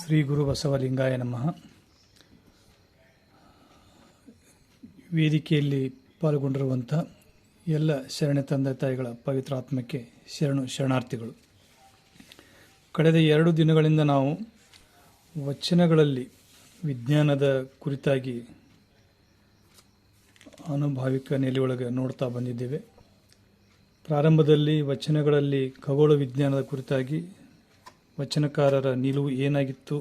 ಶ್ರೀ ಗುರು ಬಸವಲಿಂಗಾಯ ನಮಃ. ವೇದಿಕೆಯಲ್ಲಿ ಪಾಲ್ಗೊಂಡಿರುವಂಥ ಎಲ್ಲ ಶರಣ ತಂದೆ ತಾಯಿಗಳ ಪವಿತ್ರ ಆತ್ಮಕ್ಕೆ ಶರಣಾರ್ಥಿಗಳು. ಕಳೆದ 2 ದಿನಗಳಿಂದ ನಾವು ವಚನಗಳಲ್ಲಿ ವಿಜ್ಞಾನದ ಕುರಿತಾಗಿ ಅನುಭಾವಿಕ ನೆಲೆಯೊಳಗೆ ನೋಡ್ತಾ ಬಂದಿದ್ದೇವೆ. ಪ್ರಾರಂಭದಲ್ಲಿ ವಚನಗಳಲ್ಲಿ ಖಗೋಳ ವಿಜ್ಞಾನದ ಕುರಿತಾಗಿ ವಚನಕಾರರ ನಿಲುವು ಏನಾಗಿತ್ತು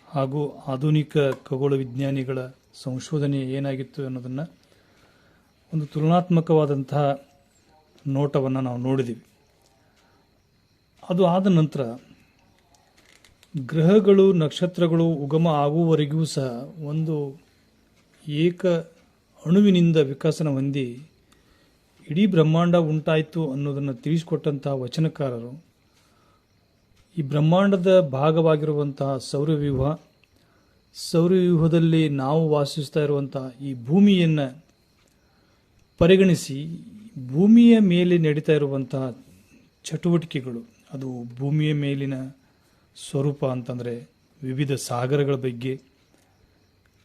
ಹಾಗೂ ಆಧುನಿಕ ಖಗೋಳ ವಿಜ್ಞಾನಿಗಳ ಸಂಶೋಧನೆ ಏನಾಗಿತ್ತು ಅನ್ನೋದನ್ನು ಒಂದು ತುಲನಾತ್ಮಕವಾದಂತಹ ನೋಟವನ್ನು ನಾವು ನೋಡಿದ್ದೀವಿ. ಅದು ಆದ ನಂತರ ಗ್ರಹಗಳು ನಕ್ಷತ್ರಗಳು ಉಗಮ ಆಗುವವರೆಗೂ ಸಹ ಒಂದು ಏಕ ಅಣುವಿನಿಂದ ವಿಕಸನ ಹೊಂದಿ ಇಡೀ ಬ್ರಹ್ಮಾಂಡ ಉಂಟಾಯಿತು ಅನ್ನೋದನ್ನು ತಿಳಿಸಿಕೊಟ್ಟಂತಹ ವಚನಕಾರರು ಈ ಬ್ರಹ್ಮಾಂಡದ ಭಾಗವಾಗಿರುವಂತಹ ಸೌರವ್ಯೂಹದಲ್ಲಿ ನಾವು ವಾಸಿಸ್ತಾ ಇರುವಂತಹ ಈ ಭೂಮಿಯನ್ನು ಪರಿಗಣಿಸಿ ಭೂಮಿಯ ಮೇಲೆ ನಡೀತಾ ಇರುವಂತಹ ಚಟುವಟಿಕೆಗಳು, ಅದು ಭೂಮಿಯ ಮೇಲಿನ ಸ್ವರೂಪ ಅಂತಂದರೆ ವಿವಿಧ ಸಾಗರಗಳ ಬಗ್ಗೆ,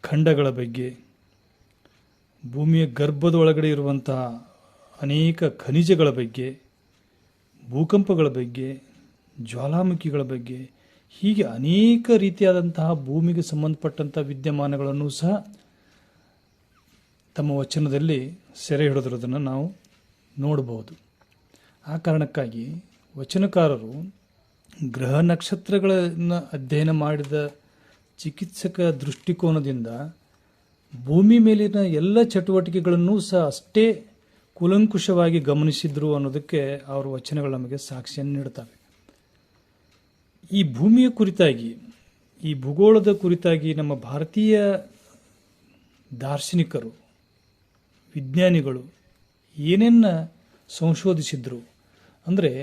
ಖಂಡಗಳ ಬಗ್ಗೆ, ಭೂಮಿಯ ಗರ್ಭದ ಒಳಗಡೆ ಇರುವಂತಹ ಅನೇಕ ಖನಿಜಗಳ ಬಗ್ಗೆ, ಭೂಕಂಪಗಳ ಬಗ್ಗೆ, ಜ್ವಾಲಾಮುಖಿಗಳ ಬಗ್ಗೆ, ಹೀಗೆ ಅನೇಕ ರೀತಿಯಾದಂತಹ ಭೂಮಿಗೆ ಸಂಬಂಧಪಟ್ಟಂಥ ವಿದ್ಯಮಾನಗಳನ್ನು ಸಹ ತಮ್ಮ ವಚನದಲ್ಲಿ ಸೆರೆ ಹಿಡಿದಿರೋದನ್ನು ನಾವು ನೋಡಬಹುದು. ಆ ಕಾರಣಕ್ಕಾಗಿ ವಚನಕಾರರು ಗ್ರಹ ನಕ್ಷತ್ರಗಳನ್ನು ಅಧ್ಯಯನ ಮಾಡಿದ ಚಿಕಿತ್ಸಕ ದೃಷ್ಟಿಕೋನದಿಂದ ಭೂಮಿ ಮೇಲಿನ ಎಲ್ಲ ಚಟುವಟಿಕೆಗಳನ್ನು ಸಹ ಅಷ್ಟೇ ಕೂಲಂಕುಷವಾಗಿ ಗಮನಿಸಿದ್ರು ಅನ್ನೋದಕ್ಕೆ ಅವರ ವಚನಗಳು ನಮಗೆ ಸಾಕ್ಷಿಯನ್ನು ನೀಡುತ್ತವೆ. ಈ ಭೂಮಿಯ ಕುರಿತಾಗಿ, ಈ ಭೂಗೋಳದ ಕುರಿತಾಗಿ ನಮ್ಮ ಭಾರತೀಯ ದಾರ್ಶನಿಕರು, ವಿಜ್ಞಾನಿಗಳು ಏನೇನ್ನ ಸಂಶೋಧಿಸಿದ್ರು ಅಂದರೆ,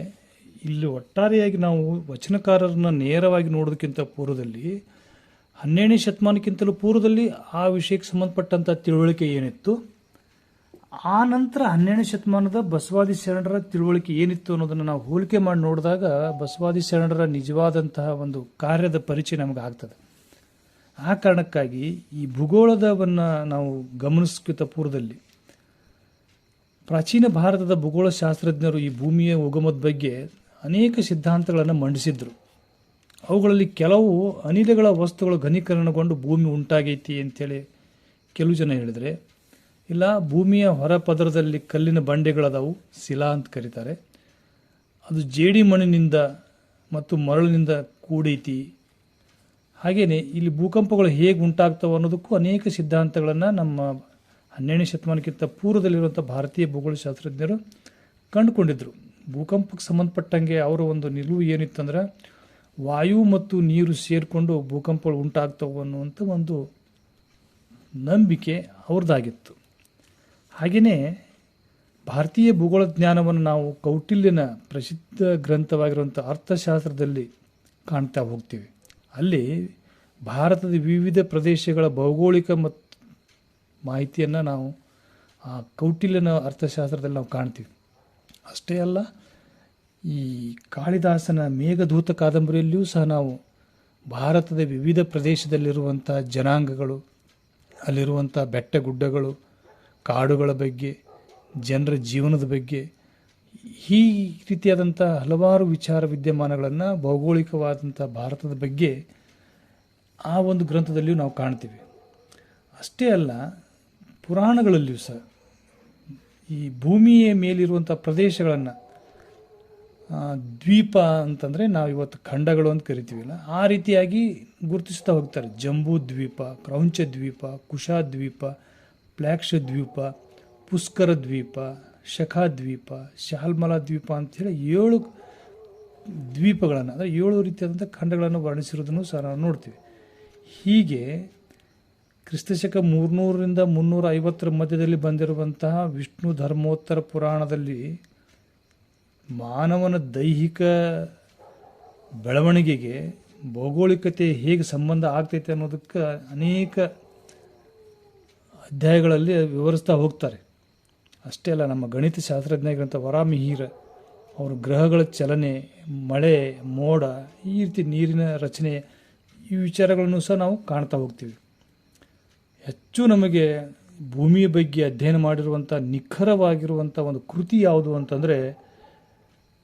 ಇಲ್ಲಿ ಒಟ್ಟಾರೆಯಾಗಿ ನಾವು ವಚನಕಾರರನ್ನ ನೇರವಾಗಿ ನೋಡೋದಕ್ಕಿಂತ ಪೂರ್ವದಲ್ಲಿ 12ನೇ ಶತಮಾನಕ್ಕಿಂತಲೂ ಪೂರ್ವದಲ್ಲಿ ಆ ವಿಷಯಕ್ಕೆ ಸಂಬಂಧಪಟ್ಟಂಥ ತಿಳುವಳಿಕೆ ಏನಿತ್ತು, ಆ ನಂತರ 12ನೇ ಶತಮಾನದ ಬಸವಾದಿ ಶರಣರ ತಿಳುವಳಿಕೆ ಏನಿತ್ತು ಅನ್ನೋದನ್ನು ನಾವು ಹೋಲಿಕೆ ಮಾಡಿ ನೋಡಿದಾಗ ಬಸವಾದಿ ಶರಣರ ನಿಜವಾದಂತಹ ಒಂದು ಕಾರ್ಯದ ಪರಿಚಯ ನಮಗೆ ಆಗ್ತದೆ. ಆ ಕಾರಣಕ್ಕಾಗಿ ಈ ಭೂಗೋಳದವನ್ನು ನಾವು ಗಮನಿಸಕ್ಕಿಂತ ಪೂರ್ವದಲ್ಲಿ ಪ್ರಾಚೀನ ಭಾರತದ ಭೂಗೋಳ ಶಾಸ್ತ್ರಜ್ಞರು ಈ ಭೂಮಿಯ ಉಗಮದ ಬಗ್ಗೆ ಅನೇಕ ಸಿದ್ಧಾಂತಗಳನ್ನು ಮಂಡಿಸಿದ್ರು. ಅವುಗಳಲ್ಲಿ ಕೆಲವು ಅನಿಲಗಳ ವಸ್ತುಗಳು ಘನೀಕರಣಗೊಂಡು ಭೂಮಿ ಉಂಟಾಗೈತಿ ಅಂತೇಳಿ ಕೆಲವು ಜನ ಹೇಳಿದರೆ, ಇಲ್ಲ ಭೂಮಿಯ ಹೊರ ಪದರದಲ್ಲಿ ಕಲ್ಲಿನ ಬಂಡೆಗಳದಾವು, ಶಿಲಾ ಅಂತ ಕರೀತಾರೆ, ಅದು ಜೇಡಿ ಮಣ್ಣಿನಿಂದ ಮತ್ತು ಮರಳಿನಿಂದ ಕೂಡೈತಿ. ಹಾಗೆಯೇ ಇಲ್ಲಿ ಭೂಕಂಪಗಳು ಹೇಗೆ ಉಂಟಾಗ್ತವೆ ಅನ್ನೋದಕ್ಕೂ ಅನೇಕ ಸಿದ್ಧಾಂತಗಳನ್ನು ನಮ್ಮ 12ನೇ ಶತಮಾನಕ್ಕಿಂತ ಪೂರ್ವದಲ್ಲಿರುವಂಥ ಭಾರತೀಯ ಭೂಗೋಳಶಾಸ್ತ್ರಜ್ಞರು ಕಂಡುಕೊಂಡಿದ್ದರು. ಭೂಕಂಪಕ್ಕೆ ಸಂಬಂಧಪಟ್ಟಂಗೆ ಅವರ ಒಂದು ನಿಲುವು ಏನಿತ್ತಂದ್ರೆ, ವಾಯು ಮತ್ತು ನೀರು ಸೇರಿಕೊಂಡು ಭೂಕಂಪಗಳು ಉಂಟಾಗ್ತವೆ ಅನ್ನುವಂಥ ಒಂದು ನಂಬಿಕೆ ಅವ್ರದ್ದಾಗಿತ್ತು. ಹಾಗೆಯೇ ಭಾರತೀಯ ಭೂಗೋಳ ಜ್ಞಾನವನ್ನು ನಾವು ಕೌಟಿಲ್ಯನ ಪ್ರಸಿದ್ಧ ಗ್ರಂಥವಾಗಿರುವಂಥ ಅರ್ಥಶಾಸ್ತ್ರದಲ್ಲಿ ಕಾಣ್ತಾ ಹೋಗ್ತೀವಿ. ಅಲ್ಲಿ ಭಾರತದ ವಿವಿಧ ಪ್ರದೇಶಗಳ ಭೌಗೋಳಿಕ ಮತ್ತು ಮಾಹಿತಿಯನ್ನು ನಾವು ಆ ಕೌಟಿಲ್ಯನ ಅರ್ಥಶಾಸ್ತ್ರದಲ್ಲಿ ನಾವು ಕಾಣ್ತೀವಿ. ಅಷ್ಟೇ ಅಲ್ಲ, ಈ ಕಾಳಿದಾಸನ ಮೇಘದೂತ ಕಾದಂಬರಿಯಲ್ಲಿಯೂ ಸಹ ನಾವು ಭಾರತದ ವಿವಿಧ ಪ್ರದೇಶದಲ್ಲಿರುವಂಥ ಜನಾಂಗಗಳು, ಅಲ್ಲಿರುವಂಥ ಬೆಟ್ಟ ಗುಡ್ಡಗಳು, ಕಾಡುಗಳ ಬಗ್ಗೆ, ಜನರ ಜೀವನದ ಬಗ್ಗೆ, ಈ ರೀತಿಯಾದಂಥ ಹಲವಾರು ವಿಚಾರ ವಿದ್ಯಮಾನಗಳನ್ನು ಭೌಗೋಳಿಕವಾದಂಥ ಭಾರತದ ಬಗ್ಗೆ ಆ ಒಂದು ಗ್ರಂಥದಲ್ಲಿಯೂ ನಾವು ಕಾಣ್ತೀವಿ. ಅಷ್ಟೇ ಅಲ್ಲ, ಪುರಾಣಗಳಲ್ಲಿಯೂ ಸಹ ಈ ಭೂಮಿಯ ಮೇಲಿರುವಂಥ ಪ್ರದೇಶಗಳನ್ನು ದ್ವೀಪ ಅಂತಂದರೆ ನಾವು ಇವತ್ತು ಖಂಡಗಳು ಅಂತ ಕರಿತೀವಿಲ್ಲ, ಆ ರೀತಿಯಾಗಿ ಗುರುತಿಸ್ತಾ ಹೋಗ್ತಾರೆ. ಜಂಬೂ ದ್ವೀಪ, ಕ್ರೌಂಚ ದ್ವೀಪ, ಕುಶಾ ದ್ವೀಪ, ಪ್ಲಾಕ್ಷ ದ್ವೀಪ, ಪುಷ್ಕರ ದ್ವೀಪ, ಶಖಾ ದ್ವೀಪ, ಶಾಲ್ಮಲಾ ದ್ವೀಪ ಅಂಥೇಳಿ 7 ದ್ವೀಪಗಳನ್ನು, ಅಂದರೆ 7 ರೀತಿಯಾದಂಥ ಖಂಡಗಳನ್ನು ವರ್ಣಿಸಿರೋದನ್ನು ಸಹ ನಾವು ನೋಡ್ತೀವಿ. ಹೀಗೆ ಕ್ರಿಸ್ತಶಕ 300ರಿಂದ 350 ಮಧ್ಯದಲ್ಲಿ ಬಂದಿರುವಂತಹ ವಿಷ್ಣು ಧರ್ಮೋತ್ತರ ಪುರಾಣದಲ್ಲಿ ಮಾನವನ ದೈಹಿಕ ಬೆಳವಣಿಗೆಗೆ ಭೌಗೋಳಿಕತೆ ಹೇಗೆ ಸಂಬಂಧ ಆಗ್ತೈತೆ ಅನ್ನೋದಕ್ಕೆ ಅನೇಕ ಅಧ್ಯಾಯಗಳಲ್ಲಿ ವಿವರಿಸ್ತಾ ಹೋಗ್ತಾರೆ. ಅಷ್ಟೇ ಅಲ್ಲ, ನಮ್ಮ ಗಣಿತ ಶಾಸ್ತ್ರಜ್ಞರಾಗಿರುವಂಥ ವರಾಮಿಹಿರ ಅವರು ಗ್ರಹಗಳ ಚಲನೆ, ಮಳೆ, ಮೋಡ, ಈ ರೀತಿ ನೀರಿನ ರಚನೆ ಈ ವಿಚಾರಗಳನ್ನು ಸಹ ನಾವು ಕಾಣ್ತಾ ಹೋಗ್ತೀವಿ. ಹೆಚ್ಚು ನಮಗೆ ಭೂಮಿಯ ಬಗ್ಗೆ ಅಧ್ಯಯನ ಮಾಡಿರುವಂಥ ನಿಖರವಾಗಿರುವಂಥ ಒಂದು ಕೃತಿ ಯಾವುದು ಅಂತಂದರೆ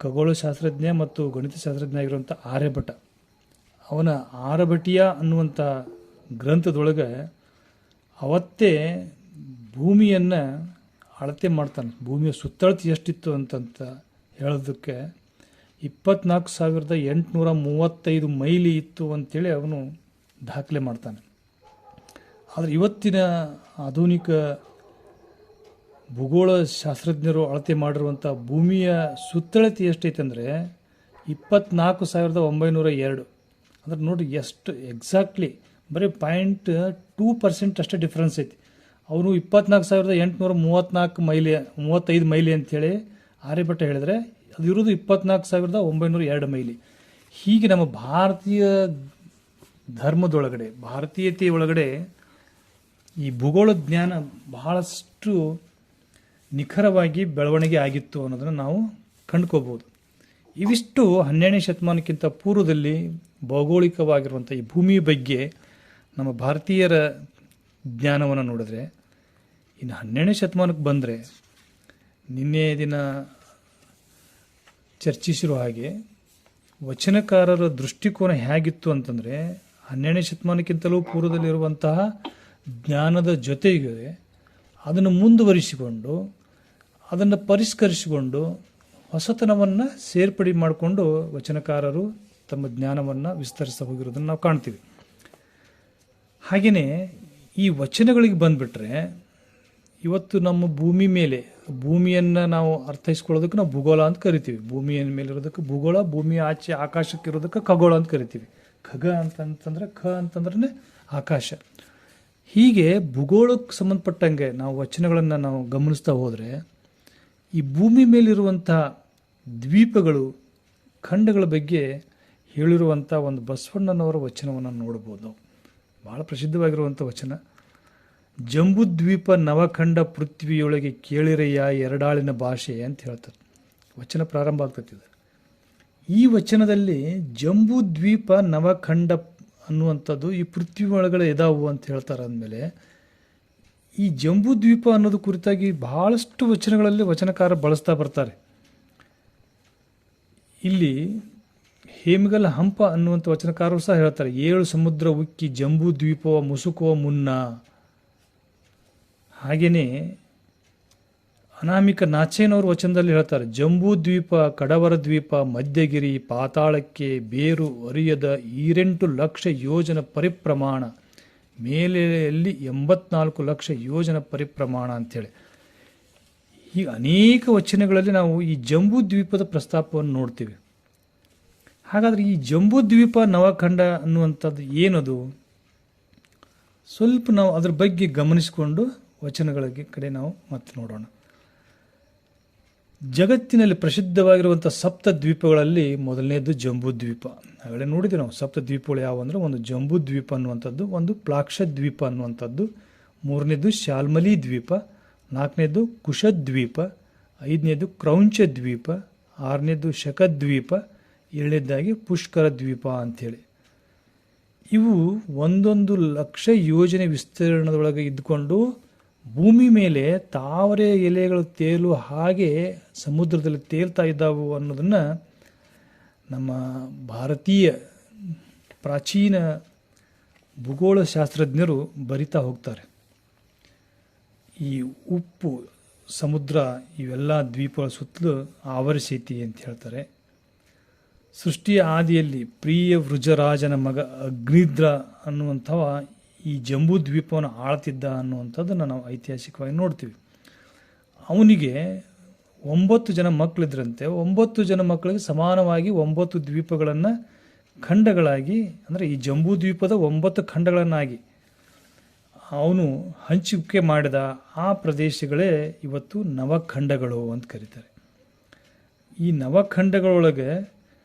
ಖಗೋಳಶಾಸ್ತ್ರಜ್ಞ ಮತ್ತು ಗಣಿತಶಾಸ್ತ್ರಜ್ಞ ಆಗಿರುವಂಥ ಆರ್ಯಭಟ. ಅವನ ಆರ್ಯಭಟೀಯ ಅನ್ನುವಂಥ ಗ್ರಂಥದೊಳಗೆ ಅವತ್ತೇ ಭೂಮಿಯನ್ನು ಅಳತೆ ಮಾಡ್ತಾನೆ. ಭೂಮಿಯ ಸುತ್ತಳತೆ ಎಷ್ಟಿತ್ತು ಅಂತಂತ ಹೇಳೋದಕ್ಕೆ 24,835 ಮೈಲಿ ಇತ್ತು ಅಂತೇಳಿ ಅವನು ದಾಖಲೆ ಮಾಡ್ತಾನೆ. ಆದರೆ ಇವತ್ತಿನ ಆಧುನಿಕ ಭೂಗೋಳ ಶಾಸ್ತ್ರಜ್ಞರು ಅಳತೆ ಮಾಡಿರುವಂಥ ಭೂಮಿಯ ಸುತ್ತಳತೆ ಎಷ್ಟೈತೆ ಅಂದರೆ 24,902. ಅಂದ್ರೆ ನೋಡಿ ಎಷ್ಟು ಎಕ್ಸಾಕ್ಟ್ಲಿ ಬರೀ 0.2% ಅಷ್ಟೇ ಡಿಫ್ರೆನ್ಸ್ ಐತಿ. ಅವನು 24,834 ಮೈಲಿ 35 ಮೈಲಿ ಅಂಥೇಳಿ ಆರ್ಯಭಟ ಹೇಳಿದರೆ ಅದು ಇರೋದು 24,902 ಮೈಲಿ. ಹೀಗೆ ನಮ್ಮ ಭಾರತೀಯ ಧರ್ಮದೊಳಗಡೆ ಭಾರತೀಯತೆಯ ಒಳಗಡೆ ಈ ಭೂಗೋಳ ಜ್ಞಾನ ಬಹಳಷ್ಟು ನಿಖರವಾಗಿ ಬೆಳವಣಿಗೆ ಆಗಿತ್ತು ಅನ್ನೋದನ್ನು ನಾವು ಕಂಡ್ಕೋಬೋದು. ಇವಿಷ್ಟು 12ನೇ ಶತಮಾನಕ್ಕಿಂತ ಪೂರ್ವದಲ್ಲಿ ಭೌಗೋಳಿಕವಾಗಿರುವಂಥ ಈ ಭೂಮಿಯ ಬಗ್ಗೆ ನಮ್ಮ ಭಾರತೀಯರ ಜ್ಞಾನವನ್ನು ನೋಡಿದ್ರೆ, ಇನ್ನು 12ನೇ ಶತಮಾನಕ್ಕೆ ಬಂದರೆ ನಿನ್ನೆ ದಿನ ಚರ್ಚಿಸಿರೋ ಹಾಗೆ ವಚನಕಾರರ ದೃಷ್ಟಿಕೋನ ಹೇಗಿತ್ತು ಅಂತಂದರೆ 12ನೇ ಶತಮಾನಕ್ಕಿಂತಲೂ ಪೂರ್ವದಲ್ಲಿರುವಂತಹ ಜ್ಞಾನದ ಜೊತೆಗೆ ಅದನ್ನು ಮುಂದುವರಿಸಿಕೊಂಡು ಅದನ್ನು ಪರಿಷ್ಕರಿಸಿಕೊಂಡು ಹೊಸತನವನ್ನು ಸೇರ್ಪಡೆ ಮಾಡಿಕೊಂಡು ವಚನಕಾರರು ತಮ್ಮ ಜ್ಞಾನವನ್ನು ವಿಸ್ತರಿಸ್ತಾ ಹೋಗಿರೋದನ್ನು ನಾವು ಕಾಣ್ತೀವಿ. ಹಾಗೆಯೇ ಈ ವಚನಗಳಿಗೆ ಬಂದುಬಿಟ್ರೆ ಇವತ್ತು ನಮ್ಮ ಭೂಮಿ ಮೇಲೆ ಭೂಮಿಯನ್ನು ನಾವು ಅರ್ಥೈಸ್ಕೊಳ್ಳೋದಕ್ಕೆ ನಾವು ಭೂಗೋಳ ಅಂತ ಕರಿತೀವಿ. ಭೂಮಿಯ ಮೇಲೆ ಇರೋದಕ್ಕೆ ಭೂಗೋಳ, ಭೂಮಿಯ ಆಚೆ ಆಕಾಶಕ್ಕೆ ಇರೋದಕ್ಕೆ ಖಗೋಳ ಅಂತ ಕರಿತೀವಿ. ಖಗ ಅಂತಂತಂದರೆ ಅಂತಂದ್ರೆ ಆಕಾಶ. ಹೀಗೆ ಭೂಗೋಳಕ್ಕೆ ಸಂಬಂಧಪಟ್ಟಂಗೆ ನಾವು ವಚನಗಳನ್ನು ನಾವು ಗಮನಿಸ್ತಾ ಹೋದರೆ ಈ ಭೂಮಿ ಮೇಲಿರುವಂಥ ದ್ವೀಪಗಳು, ಖಂಡಗಳ ಬಗ್ಗೆ ಹೇಳಿರುವಂಥ ಒಂದು ಬಸವಣ್ಣನವರ ವಚನವನ್ನು ನೋಡ್ಬೋದು ನಾವು. ಭಾಳ ಪ್ರಸಿದ್ಧವಾಗಿರುವಂಥ ವಚನ. ಜಂಬೂದ್ವೀಪ ನವಖಂಡ ಪೃಥ್ವಿಯೊಳಗೆ ಕೇಳಿರಯ್ಯ ಎರಡಾಳಿನ ಭಾಷೆ ಅಂತ ಹೇಳ್ತಾರೆ. ವಚನ ಪ್ರಾರಂಭ ಆಗ್ತದೆ. ಈ ವಚನದಲ್ಲಿ ಜಂಬೂದ್ವೀಪ ನವಖಂಡ ಅನ್ನುವಂಥದ್ದು ಈ ಪೃಥ್ವಿ ಒಳಗಡೆ ಇದಾವು ಅಂತ ಹೇಳ್ತಾರೆ. ಅಂದಮೇಲೆ ಈ ಜಂಬೂದ್ವೀಪ ಅನ್ನೋದು ಕುರಿತಾಗಿ ಬಹಳಷ್ಟು ವಚನಗಳಲ್ಲಿ ವಚನಕಾರ ಬಳಸ್ತಾ ಬರ್ತಾರೆ. ಇಲ್ಲಿ ಹೇಮಗಲ್ ಹಂಪ ಅನ್ನುವಂಥ ವಚನಕಾರರು ಸಹ ಹೇಳ್ತಾರೆ, 7 ಸಮುದ್ರ ಉಕ್ಕಿ ಜಂಬೂದ್ವೀಪವ ಮುಸುಕುವ ಮುನ್ನ. ಹಾಗೆಯೇ ಅನಾಮಿಕ ನಾಚೇನವರು ವಚನದಲ್ಲಿ ಹೇಳ್ತಾರೆ, ಜಂಬೂದ್ವೀಪ, ಕಡವರ ದ್ವೀಪ, ಮಧ್ಯಗಿರಿ, ಪಾತಾಳಕ್ಕೆ ಬೇರು ಅರಿಯದ 8 ಲಕ್ಷ ಯೋಜನ ಪರಿಪ್ರಮಾಣ, ಮೇಲೆಯಲ್ಲಿ 84 ಲಕ್ಷ ಯೋಜನ ಪರಿಪ್ರಮಾಣ ಅಂಥೇಳಿ. ಈ ಅನೇಕ ವಚನಗಳಲ್ಲಿ ನಾವು ಈ ಜಂಬೂದ್ವೀಪದ ಪ್ರಸ್ತಾಪವನ್ನು ನೋಡ್ತೀವಿ. ಹಾಗಾದರೆ ಈ ಜಂಬೂದ್ವೀಪ ನವಖಂಡ ಅನ್ನುವಂಥದ್ದು ಏನದು? ಸ್ವಲ್ಪ ನಾವು ಅದ್ರ ಬಗ್ಗೆ ಗಮನಿಸಿಕೊಂಡು ವಚನಗಳ ಕಡೆ ನಾವು ಮತ್ತೆ ನೋಡೋಣ. ಜಗತ್ತಿನಲ್ಲಿ ಪ್ರಸಿದ್ಧವಾಗಿರುವಂಥ ಸಪ್ತ ದ್ವೀಪಗಳಲ್ಲಿ ಮೊದಲನೇದು ಜಂಬೂದ್ವೀಪ. ಆಗಲೇ ನೋಡಿದ್ವಿ ನಾವು ಸಪ್ತ ದ್ವೀಪಗಳು ಯಾವ ಅಂದರೆ, ಒಂದು ಜಂಬೂದ್ವೀಪ ಅನ್ನುವಂಥದ್ದು, ಒಂದು ಪ್ಲಾಕ್ಷದ್ವೀಪ ಅನ್ನುವಂಥದ್ದು, 3ನೇದು ಶಾಲ್ಮಲಿ ದ್ವೀಪ, 4ನೇದು ಕುಶದ್ವೀಪ, 5ನೇದು ಕ್ರೌಂಚ ದ್ವೀಪ, 6ನೇದು ಶಕದ್ವೀಪ, 7ನೇದಾಗಿ ಪುಷ್ಕರ ದ್ವೀಪ ಅಂಥೇಳಿ. ಇವು 1 ಲಕ್ಷ ಯೋಜನೆ ವಿಸ್ತೀರ್ಣದೊಳಗೆ ಇದ್ದುಕೊಂಡು ಭೂಮಿ ಮೇಲೆ ತಾವರೆ ಎಲೆಗಳು ತೇಲು ಹಾಗೆ ಸಮುದ್ರದಲ್ಲಿ ತೇಲ್ತಾ ಇದ್ದಾವು ಅನ್ನೋದನ್ನು ನಮ್ಮ ಭಾರತೀಯ ಪ್ರಾಚೀನ ಭೂಗೋಳ ಶಾಸ್ತ್ರಜ್ಞರು ಬರಿತಾ ಹೋಗ್ತಾರೆ. ಈ ಉಪ್ಪು ಸಮುದ್ರ ಇವೆಲ್ಲ ದ್ವೀಪಗಳ ಸುತ್ತಲೂ ಆವರಿಸೈತಿ ಅಂತ ಹೇಳ್ತಾರೆ. ಸೃಷ್ಟಿಯ ಆದಿಯಲ್ಲಿ ಪ್ರಿಯ ವೃಜರಾಜನ ಮಗ ಅಗ್ನಿದ್ರ ಅನ್ನುವಂಥವ ಈ ಜಂಬೂದ್ವೀಪವನ್ನು ಆಳ್ತಿದ್ದ ಅನ್ನುವಂಥದ್ದನ್ನು ನಾವು ಐತಿಹಾಸಿಕವಾಗಿ ನೋಡ್ತೀವಿ. ಅವನಿಗೆ 9 ಜನ ಮಕ್ಕಳಿದ್ರಂತೆ. 9 ಜನ ಮಕ್ಕಳಿಗೆ ಸಮಾನವಾಗಿ 9 ದ್ವೀಪಗಳನ್ನು ಖಂಡಗಳಾಗಿ, ಅಂದರೆ ಈ ಜಂಬೂದ್ವೀಪದ 9 ಖಂಡಗಳನ್ನಾಗಿ ಅವನು ಹಂಚಿಕೆ ಮಾಡಿದ ಆ ಪ್ರದೇಶಗಳೇ ಇವತ್ತು ನವಖಂಡಗಳು ಅಂತ ಕರೀತಾರೆ. ಈ ನವಖಂಡಗಳೊಳಗೆ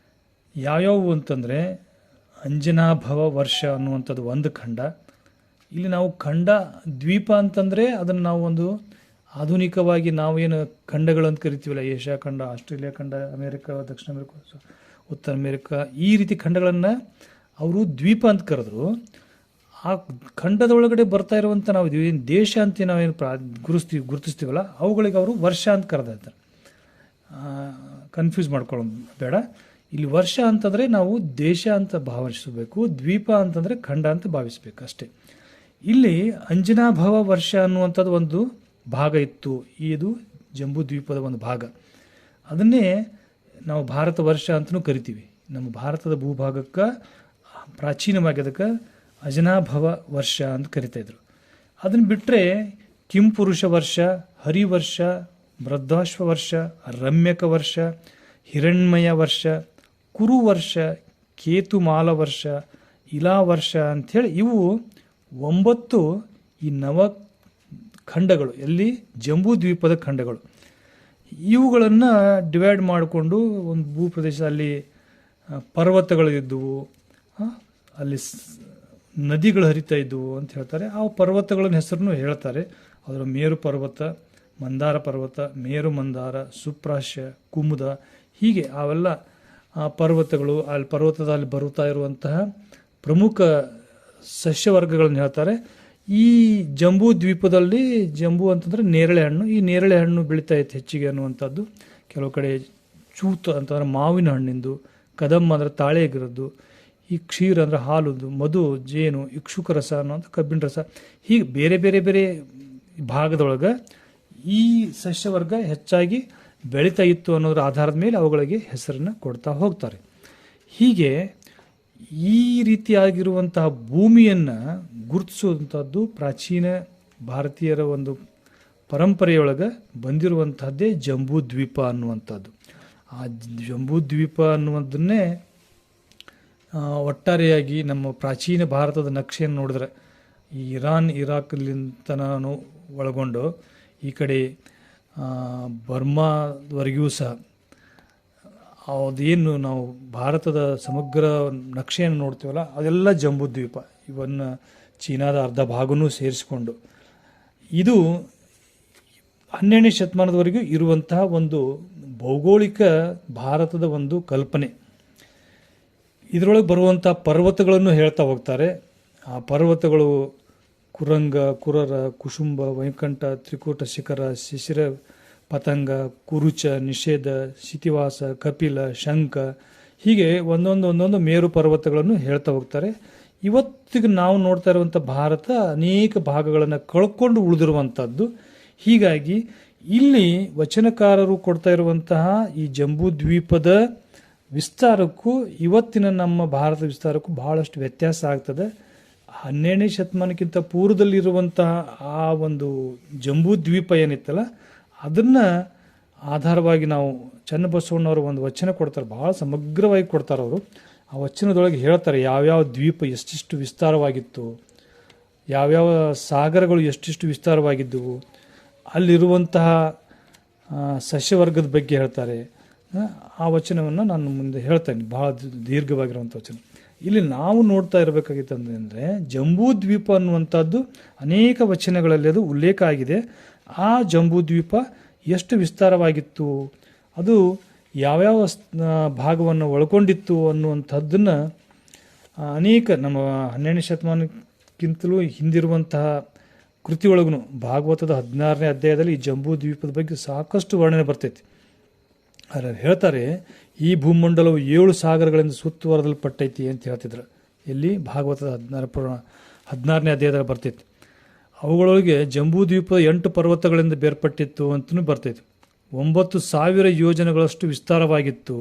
ಯಾವ್ಯಾವು ಅಂತಂದರೆ ಅಂಜನಾಭವ ವರ್ಷ ಅನ್ನುವಂಥದ್ದು ಒಂದು ಖಂಡ. ಇಲ್ಲಿ ನಾವು ಖಂಡ ದ್ವೀಪ ಅಂತಂದರೆ ಅದನ್ನು ನಾವು ಒಂದು ಆಧುನಿಕವಾಗಿ ನಾವೇನು ಖಂಡಗಳು ಅಂತ ಕರಿತೀವಲ್ಲ, ಏಷ್ಯಾ ಖಂಡ, ಆಸ್ಟ್ರೇಲಿಯಾ ಖಂಡ, ಅಮೇರಿಕ, ದಕ್ಷಿಣ ಅಮೇರಿಕ, ಉತ್ತರ ಅಮೇರಿಕ, ಈ ರೀತಿ ಖಂಡಗಳನ್ನು ಅವರು ದ್ವೀಪ ಅಂತ ಕರೆದ್ರು. ಆ ಖಂಡದ ಒಳಗಡೆ ಬರ್ತಾ ಇರುವಂಥ ನಾವು ಏನು ದೇಶ ಅಂತ ನಾವೇನು ಗುರುತಿಸ್ತೀವಲ್ಲ ಅವುಗಳಿಗೆ ಅವರು ವರ್ಷ ಅಂತ ಕರೆದ. ಕನ್ಫ್ಯೂಸ್ ಮಾಡ್ಕೊಳ್ಳೋದು ಬೇಡ. ಇಲ್ಲಿ ವರ್ಷ ಅಂತಂದರೆ ನಾವು ದೇಶ ಅಂತ ಭಾವಿಸಬೇಕು, ದ್ವೀಪ ಅಂತಂದರೆ ಖಂಡ ಅಂತ ಭಾವಿಸಬೇಕು ಅಷ್ಟೇ. ಇಲ್ಲಿ ಅಂಜನಾಭವ ವರ್ಷ ಅನ್ನುವಂಥದ್ದು ಒಂದು ಭಾಗ ಇತ್ತು. ಇದು ಜಂಬೂ ದ್ವೀಪದ ಒಂದು ಭಾಗ. ಅದನ್ನೇ ನಾವು ಭಾರತ ವರ್ಷ ಅಂತಲೂ ಕರಿತೀವಿ. ನಮ್ಮ ಭಾರತದ ಭೂಭಾಗಕ್ಕೆ ಪ್ರಾಚೀನವಾಗಿ ಅದಕ್ಕೆ ಅಜನಾಭವ ವರ್ಷ ಅಂತ ಕರಿತಾಯಿದ್ರು. ಅದನ್ನು ಬಿಟ್ಟರೆ ಕಿಂಪುರುಷ ವರ್ಷ, ಹರಿವರ್ಷ, ಬೃದ್ಧಾಶ್ವ ವರ್ಷ, ರಮ್ಯಕ ವರ್ಷ, ಹಿರಣ್ಮಯ ವರ್ಷ, ಕುರು ವರ್ಷ, ಕೇತುಮಾಲ ವರ್ಷ, ಇಲಾ ವರ್ಷ ಅಂಥೇಳಿ ಇವು 9 ಈ ನವ ಖಂಡಗಳು, ಎಲ್ಲಿ ಜಂಬೂ ದ್ವೀಪದ ಖಂಡಗಳು. ಇವುಗಳನ್ನು ಡಿವೈಡ್ ಮಾಡಿಕೊಂಡು ಒಂದು ಭೂಪ್ರದೇಶ, ಅಲ್ಲಿ ಪರ್ವತಗಳು ಇದ್ದವು, ಅಲ್ಲಿ ನದಿಗಳು ಹರಿತಾ ಇದ್ದವು ಅಂತ ಹೇಳ್ತಾರೆ. ಆ ಪರ್ವತಗಳ ಹೆಸರನ್ನು ಹೇಳ್ತಾರೆ. ಅದರ ಮೇರು ಪರ್ವತ, ಮಂದಾರ ಪರ್ವತ, ಮೇರು ಮಂದಾರ, ಸುಪ್ರಾಶ್ಯ, ಕುಮುದ, ಹೀಗೆ ಅವೆಲ್ಲ ಪರ್ವತಗಳು. ಅಲ್ಲಿ ಪರ್ವತದಲ್ಲಿ ಬರುತ್ತಾ ಇರುವಂತಹ ಪ್ರಮುಖ ಸಸ್ಯವರ್ಗಗಳನ್ನು ಹೇಳ್ತಾರೆ. ಈ ಜಂಬೂ ದ್ವೀಪದಲ್ಲಿ, ಜಂಬೂ ಅಂತಂದರೆ ನೇರಳೆ ಹಣ್ಣು, ಈ ನೇರಳೆ ಹಣ್ಣು ಬೆಳೀತಾ ಇತ್ತು ಹೆಚ್ಚಿಗೆ ಅನ್ನುವಂಥದ್ದು. ಕೆಲವು ಕಡೆ ಚೂತು ಅಂತಂದ್ರೆ ಮಾವಿನ ಹಣ್ಣಿಂದು, ಕದಮ್ಮ ಅಂದರೆ ತಾಳೆಗಿರದ್ದು, ಈ ಕ್ಷೀರ ಅಂದರೆ ಹಾಲುದು, ಮಧು, ಜೇನು, ಇಕ್ಷುಕ ರಸ ಅನ್ನೋಂಥ ಕಬ್ಬಿಣ ರಸ, ಹೀಗೆ ಬೇರೆ ಬೇರೆ ಬೇರೆ ಭಾಗದೊಳಗೆ ಈ ಸಸ್ಯವರ್ಗ ಹೆಚ್ಚಾಗಿ ಬೆಳೀತಾ ಇತ್ತು ಅನ್ನೋದ್ರ ಆಧಾರದ ಮೇಲೆ ಅವುಗಳಿಗೆ ಹೆಸರನ್ನು ಕೊಡ್ತಾ ಹೋಗ್ತಾರೆ. ಹೀಗೆ ಈ ರೀತಿಯಾಗಿರುವಂತಹ ಭೂಮಿಯನ್ನು ಗುರುತಿಸುವಂಥದ್ದು ಪ್ರಾಚೀನ ಭಾರತೀಯರ ಒಂದು ಪರಂಪರೆಯೊಳಗೆ ಬಂದಿರುವಂತಹದ್ದೇ ಜಂಬೂ ದ್ವೀಪ ಅನ್ನುವಂಥದ್ದು. ಆ ಜಂಬೂ ದ್ವೀಪ ಅನ್ನುವುದನ್ನೇ ಒಟ್ಟಾರೆಯಾಗಿ ನಮ್ಮ ಪ್ರಾಚೀನ ಭಾರತದ ನಕ್ಷೆಯನ್ನು ನೋಡಿದ್ರೆ ಈ ಇರಾನ್ ಇರಾಕ್ಲಿಂತ ನಾನು ಒಳಗೊಂಡು ಈ ಕಡೆ ಬರ್ಮಾವರೆಗೂ ಸಹ ಅದೇನು ನಾವು ಭಾರತದ ಸಮಗ್ರ ನಕ್ಷೆಯನ್ನು ನೋಡ್ತೀವಲ್ಲ ಅದೆಲ್ಲ ಜಂಬೂ ದ್ವೀಪ. ಇವನ್ನು ಚೀನಾದ ಅರ್ಧ ಭಾಗನೂ ಸೇರಿಸಿಕೊಂಡು ಇದು 12ನೇ ಶತಮಾನದವರೆಗೂ ಇರುವಂತಹ ಒಂದು ಭೌಗೋಳಿಕ ಭಾರತದ ಒಂದು ಕಲ್ಪನೆ. ಇದರೊಳಗೆ ಬರುವಂಥ ಪರ್ವತಗಳನ್ನು ಹೇಳ್ತಾ ಹೋಗ್ತಾರೆ. ಆ ಪರ್ವತಗಳು ಕುರಂಗ, ಕುರರ, ಕುಶುಂಬ, ವೈಕಂಠ, ತ್ರಿಕೂಟ ಶಿಖರ, ಶಿಶಿರ ಪತಂಗ, ಕುರುಚ, ನಿಷೇಧ, ಶಿತಿವಾಸ, ಕಪಿಲ, ಶಂಕ, ಹೀಗೆ ಒಂದೊಂದು ಮೇರು ಪರ್ವತಗಳನ್ನು ಹೇಳ್ತಾ ಹೋಗ್ತಾರೆ. ಇವತ್ತಿಗೆ ನಾವು ನೋಡ್ತಾ ಇರುವಂಥ ಭಾರತ ಅನೇಕ ಭಾಗಗಳನ್ನು ಕಳ್ಕೊಂಡು ಉಳಿದಿರುವಂಥದ್ದು. ಹೀಗಾಗಿ ಇಲ್ಲಿ ವಚನಕಾರರು ಕೊಡ್ತಾ ಇರುವಂತಹ ಈ ಜಂಬೂ ದ್ವೀಪದ ವಿಸ್ತಾರಕ್ಕೂ ಇವತ್ತಿನ ನಮ್ಮ ಭಾರತ ವಿಸ್ತಾರಕ್ಕೂ ಬಹಳಷ್ಟು ವ್ಯತ್ಯಾಸ ಆಗ್ತದೆ. 12ನೇ ಶತಮಾನಕ್ಕಿಂತ ಪೂರ್ವದಲ್ಲಿರುವಂತಹ ಆ ಒಂದು ಜಂಬೂ ದ್ವೀಪ ಏನಿತ್ತಲ್ಲ ಅದನ್ನು ಆಧಾರವಾಗಿ ನಾವು ಚನ್ನಬಸವಣ್ಣವರು ಒಂದು ವಚನ ಕೊಡ್ತಾರೆ, ಭಾಳ ಸಮಗ್ರವಾಗಿ ಕೊಡ್ತಾರೆ ಅವರು. ಆ ವಚನದೊಳಗೆ ಹೇಳ್ತಾರೆ ಯಾವ್ಯಾವ ದ್ವೀಪ ಎಷ್ಟೆಷ್ಟು ವಿಸ್ತಾರವಾಗಿತ್ತು, ಯಾವ್ಯಾವ ಸಾಗರಗಳು ಎಷ್ಟೆಷ್ಟು ವಿಸ್ತಾರವಾಗಿದ್ದವು, ಅಲ್ಲಿರುವಂತಹ ಸಸ್ಯವರ್ಗದ ಬಗ್ಗೆ ಹೇಳ್ತಾರೆ. ಆ ವಚನವನ್ನು ನಾನು ಮುಂದೆ ಹೇಳ್ತೇನೆ, ಭಾಳ ದೀರ್ಘವಾಗಿರುವಂಥ ವಚನ. ಇಲ್ಲಿ ನಾವು ನೋಡ್ತಾ ಇರಬೇಕಾಗಿತ್ತಂದರೆ ಜಂಬೂ ದ್ವೀಪ ಅನ್ನುವಂಥದ್ದು ಅನೇಕ ವಚನಗಳಲ್ಲಿ ಅದು ಉಲ್ಲೇಖ ಆಗಿದೆ. ಆ ಜಂಬೂ ದ್ವೀಪ ಎಷ್ಟು ವಿಸ್ತಾರವಾಗಿತ್ತು, ಅದು ಯಾವ್ಯಾವ ಭಾಗವನ್ನು ಒಳಗೊಂಡಿತ್ತು ಅನ್ನುವಂಥದ್ದನ್ನು ಅನೇಕ ನಮ್ಮ 12ನೇ ಶತಮಾನಕ್ಕಿಂತಲೂ ಹಿಂದಿರುವಂತಹ ಕೃತಿಯೊಳಗೂ ಭಾಗವತದ 16ನೇ ಅಧ್ಯಾಯದಲ್ಲಿ ಈ ಜಂಬೂ ದ್ವೀಪದ ಬಗ್ಗೆ ಸಾಕಷ್ಟು ವರ್ಣನೆ ಬರ್ತೈತಿ. ಅದರಲ್ಲಿ ಹೇಳ್ತಾರೆ ಈ ಭೂಮಂಡಲವು 7 ಸಾಗರಗಳಿಂದ ಸುತ್ತುವರೆದಲ್ಪಟ್ಟೈತಿ ಅಂತ ಹೇಳ್ತಿದ್ರು. ಎಲ್ಲಿ ಭಾಗವತದ 16ನೇ ಅಧ್ಯಾಯದಲ್ಲಿ ಬರ್ತೈತಿ. ಅವುಗಳೊಳಗೆ ಜಂಬೂ ದ್ವೀಪ 8 ಪರ್ವತಗಳಿಂದ ಬೇರ್ಪಟ್ಟಿತ್ತು ಅಂತಲೂ ಬರ್ತೈತಿ. 9,000 ಯೋಜನೆಗಳಷ್ಟು ವಿಸ್ತಾರವಾಗಿತ್ತು.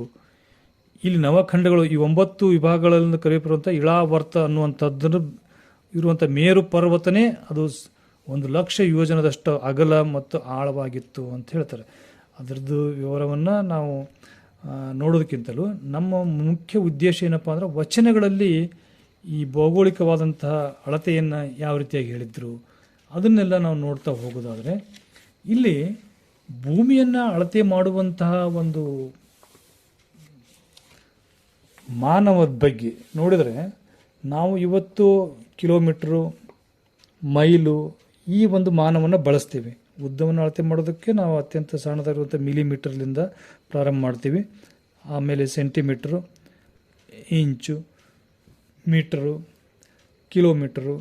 ಇಲ್ಲಿ ನವಖಂಡಗಳು ಈ 9 ವಿಭಾಗಗಳನ್ನು ಕರೆಯಲ್ಪಡುವಂಥ ಇಳಾವರ್ತ ಅನ್ನುವಂಥದ್ದನ್ನು ಇರುವಂಥ ಮೇರು ಪರ್ವತನೇ ಅದು 1,00,000 ಯೋಜನದಷ್ಟು ಅಗಲ ಮತ್ತು ಆಳವಾಗಿತ್ತು ಅಂತ ಹೇಳ್ತಾರೆ. ಅದರದ್ದು ವಿವರವನ್ನು ನಾವು ನೋಡೋದಕ್ಕಿಂತಲೂ ನಮ್ಮ ಮುಖ್ಯ ಉದ್ದೇಶ ಏನಪ್ಪ ಅಂದ್ರೆ ವಚನಗಳಲ್ಲಿ ಈ ಭೌಗೋಳಿಕವಾದಂತಹ ಅಳತೆಯನ್ನು ಯಾವ ರೀತಿಯಾಗಿ ಹೇಳಿದ್ರು ಅದನ್ನೆಲ್ಲ ನಾವು ನೋಡ್ತಾ ಹೋಗೋದಾದರೆ ಇಲ್ಲಿ ಭೂಮಿಯನ್ನು ಅಳತೆ ಮಾಡುವಂತಹ ಒಂದು ಮಾನವದ ಬಗ್ಗೆ ನೋಡಿದರೆ ನಾವು ಇವತ್ತು ಕಿಲೋಮೀಟ್ರು, ಮೈಲು ಈ ಒಂದು ಮಾನವನ್ನು ಬಳಸ್ತೀವಿ. ಉದ್ದವನ್ನು ಅಳತೆ ಮಾಡೋದಕ್ಕೆ ನಾವು ಅತ್ಯಂತ ಸಣ್ಣದಾಗಿರುವಂಥ ಮಿಲಿಮೀಟರ್ಲಿಂದ ಪ್ರಾರಂಭ ಮಾಡ್ತೀವಿ. ಆಮೇಲೆ ಸೆಂಟಿಮೀಟ್ರು, ಇಂಚು, ಮೀಟರು, ಕಿಲೋಮೀಟರು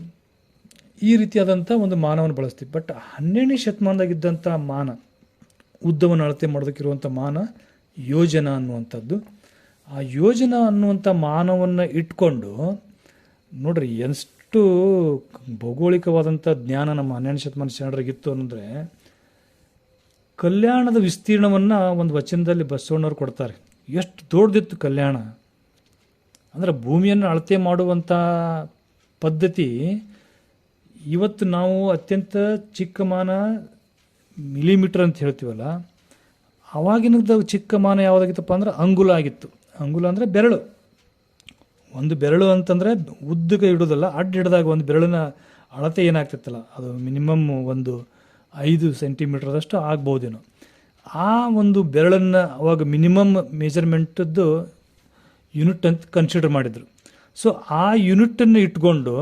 ಈ ರೀತಿಯಾದಂಥ ಒಂದು ಮಾನವನ್ನು ಬಳಸ್ತೀವಿ. ಬಟ್ 12ನೇ ಶತಮಾನದಾಗಿದ್ದಂಥ ಮಾನ, ಉದ್ದವನ್ನು ಅಳತೆ ಮಾಡೋದಕ್ಕಿರುವಂಥ ಮಾನ ಯೋಜನ ಅನ್ನುವಂಥದ್ದು. ಆ ಯೋಜನ ಅನ್ನುವಂಥ ಮಾನವನ್ನು ಇಟ್ಕೊಂಡು ನೋಡ್ರಿ ಎಷ್ಟು ಭೌಗೋಳಿಕವಾದಂಥ ಜ್ಞಾನ ನಮ್ಮ 12ನೇ ಶತಮಾನ ಶರಣರಿಗಿತ್ತು ಅಂದರೆ, ಕಲ್ಯಾಣದ ವಿಸ್ತೀರ್ಣವನ್ನು ಒಂದು ವಚನದಲ್ಲಿ ಬಸವಣ್ಣವ್ರು ಕೊಡ್ತಾರೆ. ಎಷ್ಟು ದೊಡ್ಡದಿತ್ತು ಕಲ್ಯಾಣ ಅಂದರೆ, ಭೂಮಿಯನ್ನು ಅಳತೆ ಮಾಡುವಂಥ ಪದ್ಧತಿ ಇವತ್ತು ನಾವು ಅತ್ಯಂತ ಚಿಕ್ಕ ಮಾನ ಮಿಲಿಮೀಟರ್ ಅಂತ ಹೇಳ್ತೀವಲ್ಲ, ಆವಾಗಿನದ ಚಿಕ್ಕ ಮಾನ ಯಾವುದಾಗಿತ್ತಪ್ಪ ಅಂದ್ರೆ ಅಂಗುಲ ಆಗಿತ್ತು. ಅಂಗುಲ ಅಂದರೆ ಬೆರಳು. ಒಂದು ಬೆರಳು ಅಂತಂದರೆ ಉದ್ದಕ್ಕೆ ಇಡೋದಲ್ಲ, ಅಡ್ಡ ಹಿಡಿದಾಗ ಒಂದು ಬೆರಳಿನ ಅಳತೆ ಏನಾಗ್ತಿತ್ತಲ್ಲ, ಅದು ಮಿನಿಮಮ್ ಒಂದು 5 ಸೆಂಟಿಮೀಟರ್ದಷ್ಟು ಆಗ್ಬೋದೇನೋ. ಆ ಒಂದು ಬೆರಳನ್ನು ಅವಾಗ ಮಿನಿಮಮ್ ಮೆಜರ್ಮೆಂಟದ್ದು ಯೂನಿಟ್ ಅಂತ ಕನ್ಸಿಡರ್ ಮಾಡಿದರು. ಸೊ ಆ ಯೂನಿಟನ್ನು ಇಟ್ಕೊಂಡು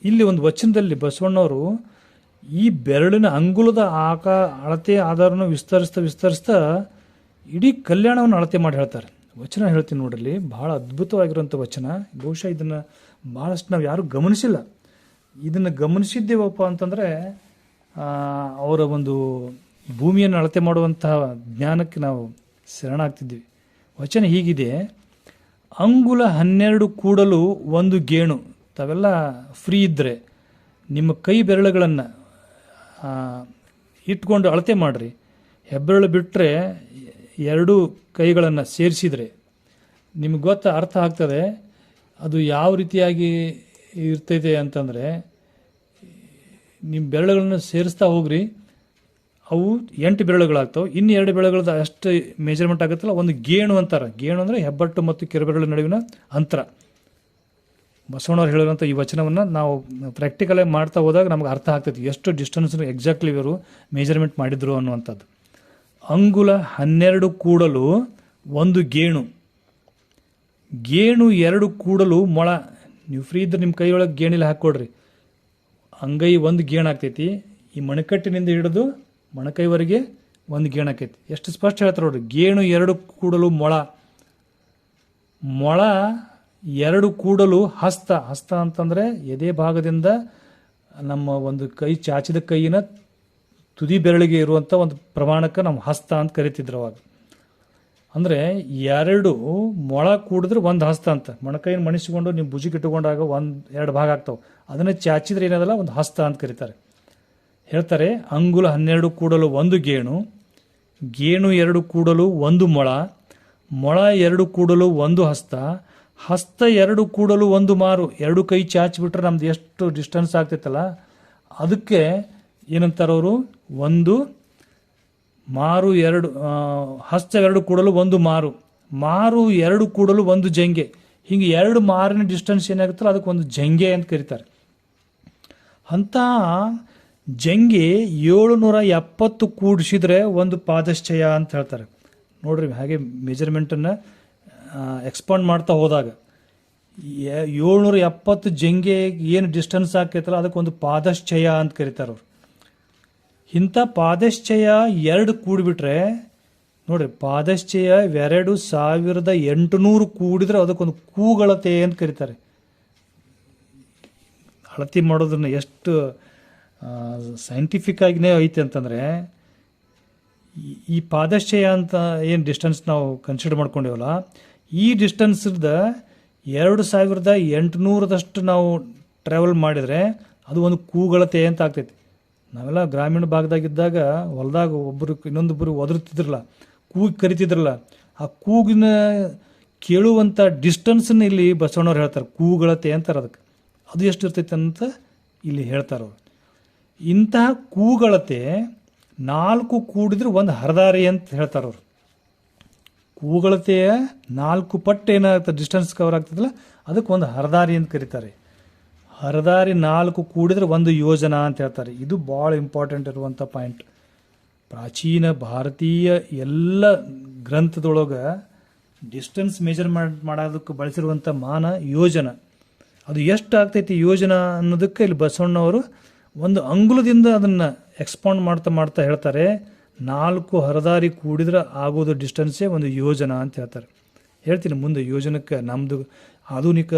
ಇಲ್ಲಿ ಒಂದು ವಚನದಲ್ಲಿ ಬಸವಣ್ಣವರು ಈ ಬೆರಳಿನ ಅಂಗುಲದ ಅಳತೆ ಆಧಾರವನ್ನು ವಿಸ್ತರಿಸ್ತಾ ಇಡೀ ಕಲ್ಯಾಣವನ್ನು ಅಳತೆ ಮಾಡಿ ಹೇಳ್ತಾರೆ. ವಚನ ಹೇಳ್ತೀನಿ ನೋಡ್ರಲ್ಲಿ, ಭಾಳ ಅದ್ಭುತವಾಗಿರುವಂಥ ವಚನ. ಬಹುಶಃ ಇದನ್ನು ಭಾಳಷ್ಟು ನಾವು ಯಾರೂ ಗಮನಿಸಿಲ್ಲ. ಇದನ್ನು ಗಮನಿಸಿದ್ದೇವಪ್ಪ ಅಂತಂದರೆ ಅವರ ಒಂದು ಭೂಮಿಯನ್ನು ಅಳತೆ ಮಾಡುವಂತಹ ಜ್ಞಾನಕ್ಕೆ ನಾವು ಶರಣಾಗ್ತಿದ್ವಿ. ವಚನ ಹೀಗಿದೆ: ಅಂಗುಲ 12 ಕೂಡಲು ಒಂದು ಗೇಣು. ತಾವೆಲ್ಲ ಫ್ರೀ ಇದ್ದರೆ ನಿಮ್ಮ ಕೈ ಬೆರಳುಗಳನ್ನು ಇಟ್ಕೊಂಡು ಅಳತೆ ಮಾಡಿರಿ. ಹೆಬ್ಬೆರಳು ಬಿಟ್ಟರೆ 2 ಕೈಗಳನ್ನು ಸೇರಿಸಿದರೆ ನಿಮಗೆ ಅರ್ಥ ಆಗ್ತದೆ ಅದು ಯಾವ ರೀತಿಯಾಗಿ ಇರ್ತೈತೆ ಅಂತಂದರೆ, ನಿಮ್ಮ ಬೆರಳುಗಳನ್ನು ಸೇರಿಸ್ತಾ ಹೋಗ್ರಿ, ಅವು 8 ಬೆರಳುಗಳಾಗ್ತವೆ. ಇನ್ನು 2 ಬೆರಳುಗಳದ್ದು ಅಷ್ಟು ಮೆಜರ್ಮೆಂಟ್ ಆಗುತ್ತಲ್ಲ, ಒಂದು ಗೇಣು ಅಂತಾರೆ. ಗೇಣು ಅಂದರೆ ಹೆಬ್ಬಟ್ಟು ಮತ್ತು ಕಿರುಬೆರಳು ನಡುವಿನ ಅಂತರ. ಬಸವಣ್ಣವ್ರು ಹೇಳಿರೋಂಥ ಈ ವಚನವನ್ನು ನಾವು ಪ್ರಾಕ್ಟಿಕಲಾಗಿ ಮಾಡ್ತಾ ಹೋದಾಗ ನಮ್ಗೆ ಅರ್ಥ ಆಗ್ತೈತಿ ಎಷ್ಟು ಡಿಸ್ಟೆನ್ಸ್ ಎಕ್ಸಾಕ್ಟ್ಲಿ ಇವರು ಮೆಜರ್ಮೆಂಟ್ ಮಾಡಿದ್ರು ಅನ್ನುವಂಥದ್ದು. ಅಂಗುಲ 12 ಕೂಡಲು ಒಂದು ಗೇಣು, ಗೇಣು 2 ಕೂಡಲು ಮೊಳ. ನೀವು ಫ್ರೀ ಇದ್ರೆ ನಿಮ್ಮ ಕೈಯೊಳಗೆ ಗೇಣಿಲ್ಲ ಹಾಕ್ಕೊಡ್ರಿ, ಅಂಗೈ ಒಂದು ಗೇಣು ಆಗ್ತೈತಿ. ಈ ಮಣಕಟ್ಟಿನಿಂದ ಹಿಡಿದು ಮೊಣಕೈವರೆಗೆ ಒಂದು ಗೇಣು ಆಕೈತಿ. ಎಷ್ಟು ಸ್ಪಷ್ಟ ಹೇಳ್ತಾರೆ ನೋಡ್ರಿ. ಗೇಣು 2 ಕೂಡಲು ಮೊಳ, ಮೊಳ 2 ಕೂಡಲು ಹಸ್ತ. ಹಸ್ತ ಅಂತಂದರೆ ಎದೆ ಭಾಗದಿಂದ ನಮ್ಮ ಒಂದು ಕೈ ಚಾಚಿದ ಕೈಯಿನ ತುದಿ ಬೆರಳಿಗೆ ಇರುವಂಥ ಒಂದು ಪ್ರಮಾಣಕ್ಕೆ ನಾವು ಹಸ್ತ ಅಂತ ಕರಿತಿದ್ರು ಅವಾಗ. ಅಂದರೆ 2 ಮೊಳ ಕೂಡಿದ್ರೆ ಒಂದು ಹಸ್ತ ಅಂತ. ಮೊಣಕೈಯನ್ನು ಮಣಿಸಿಕೊಂಡು ನೀವು ಭುಜಿಗೆ ಇಟ್ಟುಕೊಂಡಾಗ 1-2 ಭಾಗ ಆಗ್ತಾವೆ. ಅದನ್ನು ಚಾಚಿದ್ರೆ ಏನದಲ್ಲ ಒಂದು ಹಸ್ತ ಅಂತ ಕರೀತಾರೆ. ಹೇಳ್ತಾರೆ ಅಂಗುಲ 12 ಕೂಡಲು ಒಂದು ಗೇಣು, ಗೇಣು 2 ಕೂಡಲು ಒಂದು ಮೊಳ, ಮೊಳ 2 ಕೂಡಲು ಒಂದು ಹಸ್ತ, ಹಸ್ತ 2 ಕೂಡಲು ಒಂದು ಮಾರು. 2 ಕೈ ಚಾಚಿಬಿಟ್ರೆ ನಮ್ದು ಎಷ್ಟು ಡಿಸ್ಟೆನ್ಸ್ ಆಗ್ತೈತಲ್ಲ, ಅದಕ್ಕೆ ಏನಂತಾರವರು, ಒಂದು ಮಾರು 2, ಹಸ್ತ 2 ಕೂಡಲು ಒಂದು ಮಾರು, ಮಾರು 2 ಕೂಡಲು ಒಂದು ಜಂಗೆ. ಹೀಗೆ 2 ಮಾರಿನ ಡಿಸ್ಟೆನ್ಸ್ ಏನಾಗುತ್ತಲ್ಲ ಅದಕ್ಕೆ ಒಂದು ಜಂಗೆ ಅಂತ ಕರೀತಾರೆ. ಅಂಥ ಜಂಗೆ 770 ಕೂಡಿಸಿದ್ರೆ ಒಂದು ಪಾದಶ್ಚಯ ಅಂತ ಹೇಳ್ತಾರೆ. ನೋಡ್ರಿ ಹಾಗೆ ಮೆಜರ್ಮೆಂಟನ್ನು ಎಕ್ಸ್ಪಾಂಡ್ ಮಾಡ್ತಾ ಹೋದಾಗ 770 ಜಂಗೆ ಏನು ಡಿಸ್ಟೆನ್ಸ್ ಆಗ್ತೈತಲ್ಲ ಅದಕ್ಕೆ ಒಂದು ಪಾದಶ್ಚಯ ಅಂತ ಕರೀತಾರೆ ಅವರು. ಇಂಥ ಪಾದಶ್ಚಯ 2 ಕೂಡಿಬಿಟ್ರೆ ನೋಡ್ರಿ, ಪಾದಶ್ಚಯ 2800 ಕೂಡಿದ್ರೆ ಅದಕ್ಕೊಂದು ಕೂಗಳತೆ ಅಂತ ಕರೀತಾರೆ. ಅಳತೆ ಮಾಡೋದನ್ನ ಎಷ್ಟು ಸೈಂಟಿಫಿಕ್ ಆಗಿನೇ ಐತೆ ಅಂತಂದರೆ, ಈ ಪಾದಶ್ಚಯ ಅಂತ ಏನು ಡಿಸ್ಟೆನ್ಸ್ ನಾವು ಕನ್ಸಿಡರ್ ಮಾಡ್ಕೊಂಡೇವಲ್ಲ, ಈ ಡಿಸ್ಟೆನ್ಸ್ದ 2800ದಷ್ಟು ನಾವು ಟ್ರಾವೆಲ್ ಮಾಡಿದರೆ ಅದು ಒಂದು ಕೂಗಳತೆ ಅಂತ ಆಗ್ತೈತಿ. ನಾವೆಲ್ಲ ಗ್ರಾಮೀಣ ಭಾಗದಾಗಿದ್ದಾಗ ಹೊಲದಾಗ ಒಬ್ಬರು ಇನ್ನೊಂದೊಬ್ಬರು ಒದರುತ್ತಿದ್ರಲ್ಲ, ಕೂಗಿ ಕರಿತಿದ್ರಲ್ಲ, ಆ ಕೂಗಿನ ಕೇಳುವಂಥ ಡಿಸ್ಟೆನ್ಸನ್ನ ಇಲ್ಲಿ ಬಸವಣ್ಣವ್ರು ಹೇಳ್ತಾರೆ, ಕೂಗಳತೆ ಅಂತಾರೆ ಅದಕ್ಕೆ. ಅದು ಎಷ್ಟು ಇರ್ತೈತೆ ಅಂತ ಇಲ್ಲಿ ಹೇಳ್ತಾರೆ ಅವರು. ಇಂತಹ ಕೂಗಳತೆ 4 ಕೂಡಿದ್ರೆ ಒಂದು ಹರದಾರಿ ಅಂತ ಹೇಳ್ತಾರೆ ಅವರು. ಕೂಗಳತೆಯ 4 ಪಟ್ಟು ಏನಾಗುತ್ತೆ ಡಿಸ್ಟೆನ್ಸ್ ಕವರ್ ಆಗ್ತದಲ್ಲ ಅದಕ್ಕೆ ಒಂದು ಹರದಾರಿ ಅಂತ ಕರೀತಾರೆ. ಹರದಾರಿ 4 ಕೂಡಿದ್ರೆ ಒಂದು ಯೋಜನಾ ಅಂತ ಹೇಳ್ತಾರೆ. ಇದು ಭಾಳ ಇಂಪಾರ್ಟೆಂಟ್ ಇರುವಂಥ ಪಾಯಿಂಟ್. ಪ್ರಾಚೀನ ಭಾರತೀಯ ಎಲ್ಲ ಗ್ರಂಥದೊಳಗೆ ಡಿಸ್ಟೆನ್ಸ್ ಮೆಜರ್ಮೆಂಟ್ ಮಾಡೋದಕ್ಕೆ ಬಳಸಿರುವಂಥ ಮಾನ ಯೋಜನ. ಅದು ಎಷ್ಟು ಆಗ್ತೈತಿ ಯೋಜನಾ ಅನ್ನೋದಕ್ಕೆ ಇಲ್ಲಿ ಬಸವಣ್ಣವರು ಒಂದು ಅಂಗುಲದಿಂದ ಅದನ್ನು ಎಕ್ಸ್ಪಾಂಡ್ ಮಾಡ್ತಾ ಹೇಳ್ತಾರೆ. 4 ಹರದಾರಿ ಕೂಡಿದ್ರೆ ಆಗೋದು ಡಿಸ್ಟೆನ್ಸೇ ಒಂದು ಯೋಜನಾ ಅಂತ ಹೇಳ್ತಾರೆ. ಹೇಳ್ತೀನಿ ಮುಂದೆ ಯೋಜನಕ್ಕೆ ನಮ್ಮದು ಆಧುನಿಕ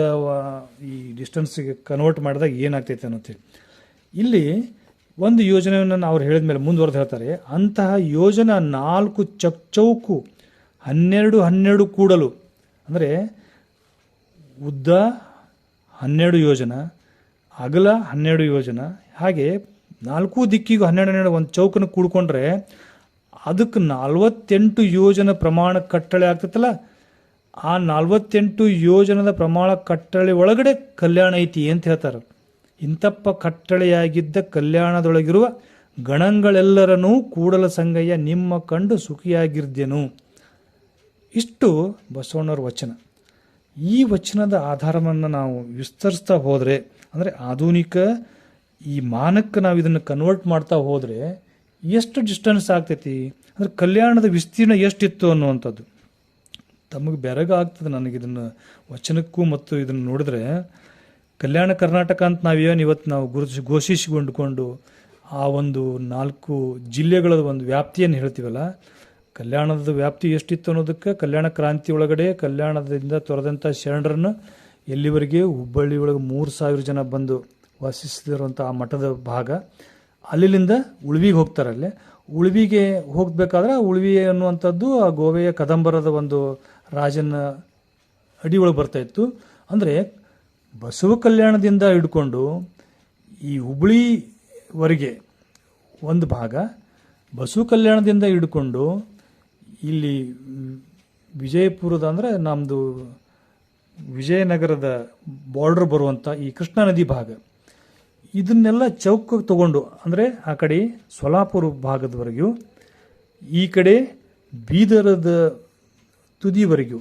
ಈ ಡಿಸ್ಟೆನ್ಸ್ಗೆ ಕನ್ವರ್ಟ್ ಮಾಡಿದಾಗ ಏನಾಗ್ತೈತೆ ಅನ್ನೋಂಥೇಳಿ ಇಲ್ಲಿ ಒಂದು ಯೋಜನೆಯನ್ನು ಅವ್ರು ಹೇಳಿದ ಮೇಲೆ ಮುಂದುವರೆದು ಹೇಳ್ತಾರೆ. ಅಂತಹ ಯೋಜನಾ 4 ಚೌಕು 12 ಕೂಡಲು, ಅಂದರೆ ಉದ್ದ 12 ಯೋಜನ, ಅಗಲ 12 ಯೋಜನ, ಹಾಗೆ 4 ದಿಕ್ಕಿಗೂ 12 ಒಂದು ಚೌಕನ್ನು ಕೂಡ್ಕೊಂಡ್ರೆ ಅದಕ್ಕೆ 48 ಯೋಜನ ಪ್ರಮಾಣ ಕಟ್ಟಳೆ ಆಗ್ತೈತಲ್ಲ, ಆ 48 ಯೋಜನದ ಪ್ರಮಾಣ ಕಟ್ಟಳೆ ಒಳಗಡೆ ಕಲ್ಯಾಣ ಐತಿ ಅಂತ ಹೇಳ್ತಾರೆ. ಇಂತಪ್ಪ ಕಟ್ಟಳೆಯಾಗಿದ್ದ ಕಲ್ಯಾಣದೊಳಗಿರುವ ಗಣಗಳೆಲ್ಲರನ್ನೂ ಕೂಡಲ ಸಂಗಯ್ಯ ನಿಮ್ಮ ಕಂಡು ಸುಖಿಯಾಗಿರ್ದೆನು. ಇಷ್ಟು ಬಸವಣ್ಣವ್ರ ವಚನ. ಈ ವಚನದ ಆಧಾರವನ್ನು ನಾವು ವಿಸ್ತರಿಸ್ತಾ ಹೋದರೆ, ಅಂದರೆ ಆಧುನಿಕ ಈ ಮಾನಕ್ಕೆ ನಾವು ಇದನ್ನು ಕನ್ವರ್ಟ್ ಮಾಡ್ತಾ ಹೋದರೆ ಎಷ್ಟು ಡಿಸ್ಟೆನ್ಸ್ ಆಗ್ತೈತಿ, ಅಂದರೆ ಕಲ್ಯಾಣದ ವಿಸ್ತೀರ್ಣ ಎಷ್ಟಿತ್ತು ಅನ್ನುವಂಥದ್ದು ತಮಗೆ ಬೆರಗ ಆಗ್ತದೆ. ನನಗೆ ಇದನ್ನು ವಚನಕ್ಕೂ ಮತ್ತು ಇದನ್ನು ನೋಡಿದ್ರೆ ಕಲ್ಯಾಣ ಕರ್ನಾಟಕ ಅಂತ ನಾವೇನು ಇವತ್ತು ನಾವು ಘೋಷಿಸಿಕೊಂಡುಕೊಂಡು ಆ ಒಂದು 4 ಜಿಲ್ಲೆಗಳ ಒಂದು ವ್ಯಾಪ್ತಿಯನ್ನು ಹೇಳ್ತೀವಲ್ಲ, ಕಲ್ಯಾಣದ ವ್ಯಾಪ್ತಿ ಎಷ್ಟಿತ್ತು ಅನ್ನೋದಕ್ಕೆ ಕಲ್ಯಾಣ ಕ್ರಾಂತಿ ಒಳಗಡೆ ಕಲ್ಯಾಣದಿಂದ ತೊರೆದಂಥ ಶರಣರನ್ನು ಎಲ್ಲಿವರೆಗೆ ಹುಬ್ಬಳ್ಳಿ ಒಳಗೆ 3000 ಜನ ಬಂದು ವಾಸಿಸಿದಿರುವಂಥ ಆ ಮಠದ ಭಾಗ, ಅಲ್ಲಿಂದ ಉಳ್ವಿಗೆ ಹೋಗ್ತಾರೆ. ಅಲ್ಲಿ ಉಳ್ವಿಗೆ ಹೋಗಬೇಕಾದ್ರೆ ಉಳ್ವಿ ಅನ್ನುವಂಥದ್ದು ಆ ಗೋವೆಯ ಕದಂಬರದ ಒಂದು ರಾಜನ ಅಡಿಯೊಳಗೆ ಬರ್ತಾಯಿತ್ತು. ಅಂದರೆ ಬಸವ ಕಲ್ಯಾಣದಿಂದ ಹಿಡ್ಕೊಂಡು ಈ ಹುಬ್ಳಿವರೆಗೆ ಒಂದು ಭಾಗ, ಬಸವ ಕಲ್ಯಾಣದಿಂದ ಹಿಡ್ಕೊಂಡು ಇಲ್ಲಿ ವಿಜಯಪುರದ ಅಂದರೆ ನಮ್ಮದು ವಿಜಯನಗರದ ಬಾರ್ಡರ್ ಬರುವಂಥ ಈ ಕೃಷ್ಣಾ ನದಿ ಭಾಗ, ಇದನ್ನೆಲ್ಲ ಚೌಕಕ್ಕೆ ತಗೊಂಡು, ಅಂದರೆ ಆ ಕಡೆ ಸೊಲಾಪುರ ಭಾಗದವರೆಗೂ, ಈ ಕಡೆ ಬೀದರದ ತುದಿವರೆಗೂ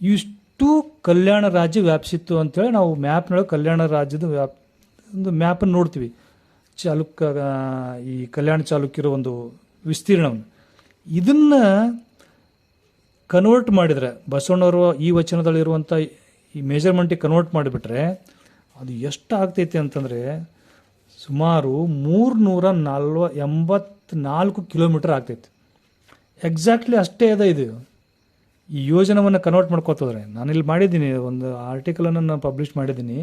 ಇಷ್ಟು ಕಲ್ಯಾಣ ರಾಜ್ಯ ವ್ಯಾಪಿಸಿತ್ತು ಅಂತೇಳಿ ನಾವು ಮ್ಯಾಪ್ನೊಳಗೆ ಕಲ್ಯಾಣ ರಾಜ್ಯದ ಒಂದು ಮ್ಯಾಪನ್ನು ನೋಡ್ತೀವಿ. ಈ ಕಲ್ಯಾಣ ಚಾಲುಕ್ಯರ ಒಂದು ವಿಸ್ತೀರ್ಣವನ್ನು ಇದನ್ನು ಕನ್ವರ್ಟ್ ಮಾಡಿದರೆ, ಬಸವಣ್ಣವರು ಈ ವಚನದಲ್ಲಿರುವಂಥ ಈ ಮೆಜರ್ಮೆಂಟಿಗೆ ಕನ್ವರ್ಟ್ ಮಾಡಿಬಿಟ್ರೆ ಅದು ಎಷ್ಟು ಆಗ್ತೈತಿ ಅಂತಂದರೆ ಸುಮಾರು 384 ಕಿಲೋಮೀಟರ್ ಆಗ್ತೈತಿ. ಎಕ್ಸಾಕ್ಟ್ಲಿ ಅಷ್ಟೇ ಅದ ಇದು. ಈ ಯೋಜನವನ್ನು ಕನ್ವರ್ಟ್ ಮಾಡ್ಕೋತೋದ್ರೆ ನಾನಿಲ್ಲಿ ಮಾಡಿದ್ದೀನಿ, ಒಂದು ಆರ್ಟಿಕಲನ್ನು ನಾನು ಪಬ್ಲಿಷ್ ಮಾಡಿದ್ದೀನಿ.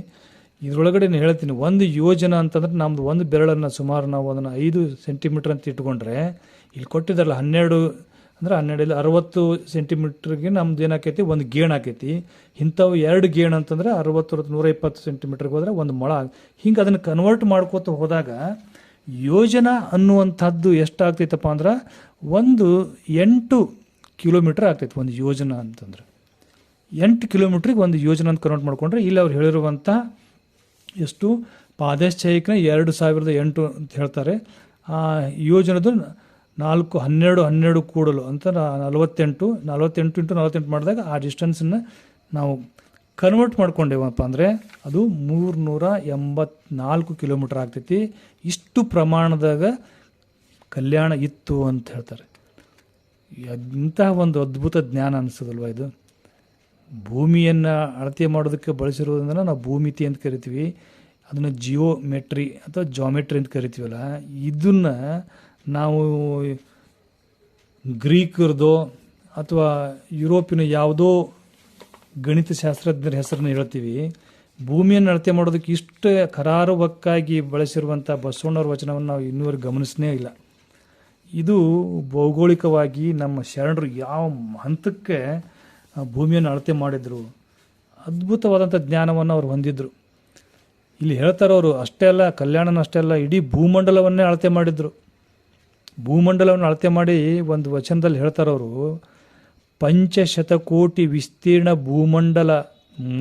ಇದರೊಳಗಡೆ ನಾನು ಹೇಳ್ತೀನಿ, ಒಂದು ಯೋಜನೆ ಅಂತಂದ್ರೆ ನಮ್ಮದು ಒಂದು ಬೆರಳನ್ನು ಸುಮಾರು ನಾವು ಅದನ್ನು 5 ಸೆಂಟಿಮೀಟ್ರ್ ಅಂತ ಇಟ್ಕೊಂಡ್ರೆ, ಇಲ್ಲಿ ಕೊಟ್ಟಿದ್ದಾರಲ್ಲ 12 ಅಂದರೆ 12 60 ಸೆಂಟಿಮೀಟ್ರಿಗೆ ನಮ್ದು ಏನಾಕೈತಿ ಒಂದು ಗೇಣು ಆಕೈತಿ. ಇಂಥವು 2 ಗೇಣು ಅಂತಂದರೆ 60 120 ಸೆಂಟಿಮೀಟ್ರಿಗೆ ಹೋದರೆ ಒಂದು ಮೊಳ. ಹಿಂಗೆ ಅದನ್ನು ಕನ್ವರ್ಟ್ ಮಾಡ್ಕೋತ ಹೋದಾಗ ಯೋಜನಾ ಅನ್ನುವಂಥದ್ದು ಎಷ್ಟಾಗ್ತೈತಪ್ಪ ಅಂದ್ರೆ ಒಂದು 8 ಕಿಲೋಮೀಟ್ರ್ ಆಗ್ತೈತಿ ಒಂದು ಯೋಜನಾ ಅಂತಂದ್ರೆ. 8 ಕಿಲೋಮೀಟ್ರಿಗೆ ಒಂದು ಯೋಜನೆ ಅಂತ ಕನ್ವರ್ಟ್ ಮಾಡ್ಕೊಂಡ್ರೆ ಇಲ್ಲಿ ಅವ್ರು ಹೇಳಿರುವಂಥ ಎಷ್ಟು ಪಾದಶ್ಚೈಕ್ನ 2008 ಅಂತ ಹೇಳ್ತಾರೆ. ಆ ಯೋಜನೆದು 12 ಕೂಡಲು ಅಂತ 48 ಇಂಟು 48 ಮಾಡಿದಾಗ ಆ ಡಿಸ್ಟೆನ್ಸನ್ನು ನಾವು ಕನ್ವರ್ಟ್ ಮಾಡ್ಕೊಂಡೇವಪ್ಪ ಅಂದರೆ ಅದು 384 ಕಿಲೋಮೀಟ್ರ್ ಆಗ್ತೈತಿ. ಇಷ್ಟು ಪ್ರಮಾಣದಾಗ ಕಲ್ಯಾಣ ಇತ್ತು ಅಂತ ಹೇಳ್ತಾರೆ. ಇಂತಹ ಒಂದು ಅದ್ಭುತ ಜ್ಞಾನ ಅನಿಸೋದಲ್ವ ಇದು. ಭೂಮಿಯನ್ನು ಅಳತೆ ಮಾಡೋದಕ್ಕೆ ಬಳಸಿರೋದ್ರಿಂದ ನಾವು ಭೂಮಿತಿ ಅಂತ ಕರಿತೀವಿ, ಅದನ್ನು ಜಿಯೋಮೆಟ್ರಿ ಅಥವಾ ಜಾಮೆಟ್ರಿ ಅಂತ ಕರಿತೀವಲ್ಲ, ಇದನ್ನು ನಾವು ಗ್ರೀಕರದೋ ಅಥವಾ ಯುರೋಪಿನ ಯಾವುದೋ ಗಣಿತಶಾಸ್ತ್ರಜ್ಞರ ಹೆಸರನ್ನು ಹೇಳ್ತೀವಿ. ಭೂಮಿಯನ್ನು ಅಳತೆ ಮಾಡೋದಕ್ಕೆ ಇಷ್ಟು ಕರಾರುವಕ್ಕಾಗಿ ಬಳಸಿರುವಂಥ ಬಸವಣ್ಣವ್ರ ವಚನವನ್ನು ನಾವು ಇನ್ನೂವರೆಗೆ ಗಮನಿಸನೇ ಇಲ್ಲ. ಇದು ಭೌಗೋಳಿಕವಾಗಿ ನಮ್ಮ ಶರಣರು ಯಾವ ಹಂತಕ್ಕೆ ಭೂಮಿಯನ್ನು ಅಳತೆ ಮಾಡಿದರು, ಅದ್ಭುತವಾದಂಥ ಜ್ಞಾನವನ್ನು ಅವ್ರು ಹೊಂದಿದ್ರು. ಇಲ್ಲಿ ಹೇಳ್ತಾರವರು ಅಷ್ಟೇ ಅಲ್ಲ, ಕಲ್ಯಾಣನ ಅಷ್ಟೇ ಅಲ್ಲ, ಇಡೀ ಭೂಮಂಡಲವನ್ನೇ ಅಳತೆ ಮಾಡಿದರು. ಭೂಮಂಡಲವನ್ನು ಅಳತೆ ಮಾಡಿ ಒಂದು ವಚನದಲ್ಲಿ ಹೇಳ್ತಾರವರು, 500 ಕೋಟಿ ವಿಸ್ತೀರ್ಣ ಭೂಮಂಡಲ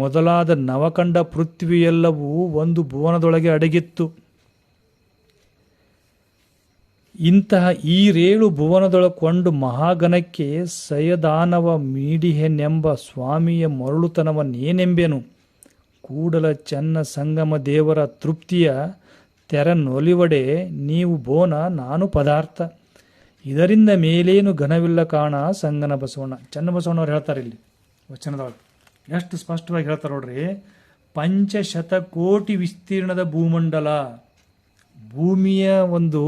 ಮೊದಲಾದ ನವಖಂಡ ಪೃಥ್ವಿಯೆಲ್ಲವೂ ಒಂದು ಭುವನದೊಳಗೆ ಅಡಗಿತ್ತು. ಇಂತಹ ಈ ರೇಳು ಭುವನದೊಳಕೊಂಡು ಮಹಾಗಣಕ್ಕೆ ಸಯದಾನವ ಮೀಡಿಹೆನೆಂಬ ಸ್ವಾಮಿಯ ಮರಳುತನವನ್ನೇನೆಂಬೆನು. ಕೂಡಲ ಚೆನ್ನ ಸಂಗಮ ದೇವರ ತೃಪ್ತಿಯ ತೆರನೊಲಿವಡೆ ನೀವು ಬೋನ ನಾನು ಪದಾರ್ಥ. ಇದರಿಂದ ಮೇಲೇನು ಘನವಿಲ್ಲ ಕಾಣ ಸಂಗನ ಬಸವಣ್ಣ. ಚನ್ನಬಸವಣ್ಣವ್ರು ಹೇಳ್ತಾರೆ ಇಲ್ಲಿ ವಚನದೊಳಗೆ ಎಷ್ಟು ಸ್ಪಷ್ಟವಾಗಿ ಹೇಳ್ತಾರೆ ನೋಡ್ರಿ. 500 ಕೋಟಿ ವಿಸ್ತೀರ್ಣದ ಭೂಮಂಡಲ, ಭೂಮಿಯ ಒಂದು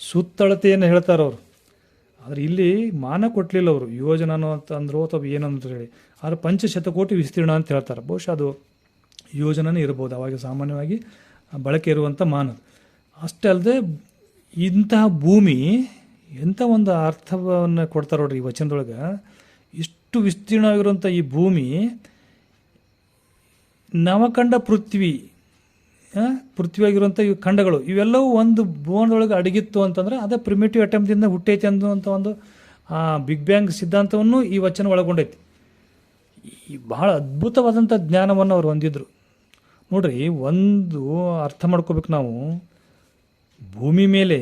ಸುತ್ತಳತೆಯನ್ನು ಹೇಳ್ತಾರೆ ಅವರು. ಆದರೆ ಇಲ್ಲಿ ಮಾನ ಕೊಟ್ಟಲಿಲ್ಲ ಅವರು ಯೋಜನಾ ಅಂತ ಅಂದ್ರು ಅಥವಾ ಏನಂತ ಹೇಳಿ. ಆದರೆ ಪಂಚಶತಕೋಟಿ ವಿಸ್ತೀರ್ಣ ಅಂತ ಹೇಳ್ತಾರೆ. ಬಹುಶಃ ಅದು ಯೋಜನೆ ಇರ್ಬೋದು, ಅವಾಗ ಸಾಮಾನ್ಯವಾಗಿ ಬಳಕೆ ಇರುವಂಥ ಮಾನ. ಅಷ್ಟೇ ಅಲ್ಲದೆ ಇಂತಹ ಭೂಮಿ ಎಂಥ ಒಂದು ಅರ್ಥವನ್ನು ಕೊಡ್ತಾರೆ ನೋಡ್ರಿ ಈ ವಚನದೊಳಗೆ. ಇಷ್ಟು ವಿಸ್ತೀರ್ಣವಾಗಿರುವಂಥ ಈ ಭೂಮಿ ನವಖಂಡ ಪೃಥ್ವಿ, ಪೃಥ್ವಿಯಾಗಿರುವಂಥ ಈ ಖಂಡಗಳು ಇವೆಲ್ಲವೂ ಒಂದು ಭುವನದೊಳಗೆ ಅಡಗಿತ್ತು ಅಂತಂದ್ರೆ ಅದೇ ಪ್ರಿಮಿಟಿವ್ ಅಟೆಂಪ್ಟಿಂದ ಹುಟ್ಟೈತಿ ಅನ್ನುವಂಥ ಒಂದು ಬಿಗ್ ಬ್ಯಾಂಗ್ ಸಿದ್ಧಾಂತವನ್ನು ಈ ವಚನ ಒಳಗೊಂಡೈತಿ. ಈ ಬಹಳ ಅದ್ಭುತವಾದಂಥ ಜ್ಞಾನವನ್ನು ಅವ್ರು ಹೊಂದಿದ್ರು ನೋಡ್ರಿ. ಒಂದು ಅರ್ಥ ಮಾಡ್ಕೋಬೇಕು ನಾವು, ಭೂಮಿ ಮೇಲೆ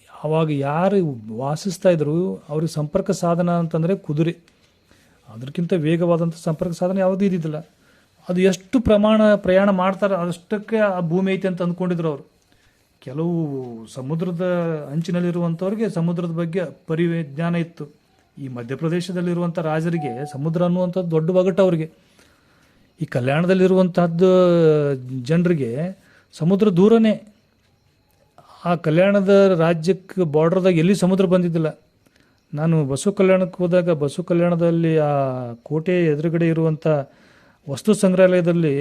ಆವಾಗ ಯಾರು ವಾಸಿಸ್ತಾ ಇದ್ರು ಅವ್ರಿಗೆ ಸಂಪರ್ಕ ಸಾಧನ ಅಂತಂದರೆ ಕುದುರೆ. ಅದಕ್ಕಿಂತ ವೇಗವಾದಂಥ ಸಂಪರ್ಕ ಸಾಧನ ಯಾವುದೂ ಇದ್ದಿದ್ದಿಲ್ಲ. ಅದು ಎಷ್ಟು ಪ್ರಯಾಣ ಮಾಡ್ತಾರೆ ಅಷ್ಟಕ್ಕೆ ಆ ಭೂಮಿ ಐತೆ ಅಂತ ಅಂದ್ಕೊಂಡಿದ್ರು ಅವರು. ಕೆಲವು ಸಮುದ್ರದ ಅಂಚಿನಲ್ಲಿರುವಂಥವ್ರಿಗೆ ಸಮುದ್ರದ ಬಗ್ಗೆ ಪರಿಜ್ಞಾನ ಇತ್ತು. ಈ ಮಧ್ಯಪ್ರದೇಶದಲ್ಲಿರುವಂಥ ರಾಜರಿಗೆ ಸಮುದ್ರ ಅನ್ನುವಂಥದ್ದು ದೊಡ್ಡ ಒಗಟು ಅವರಿಗೆ. ಈ ಕಲ್ಯಾಣದಲ್ಲಿರುವಂತಹದ್ದು ಜನರಿಗೆ ಸಮುದ್ರ ದೂರನೇ. ಆ ಕಲ್ಯಾಣದ ರಾಜ್ಯಕ್ಕೆ ಬಾರ್ಡ್ರದಾಗ ಎಲ್ಲಿ ಸಮುದ್ರ ಬಂದಿದ್ದಿಲ್ಲ. ನಾನು ಬಸವ ಕಲ್ಯಾಣಕ್ಕೆ ಹೋದಾಗ ಬಸವ ಕಲ್ಯಾಣದಲ್ಲಿ ಆ ಕೋಟೆ ಎದುರುಗಡೆ ಇರುವಂಥ ವಸ್ತು ಸಂಗ್ರಹಾಲಯದಲ್ಲಿ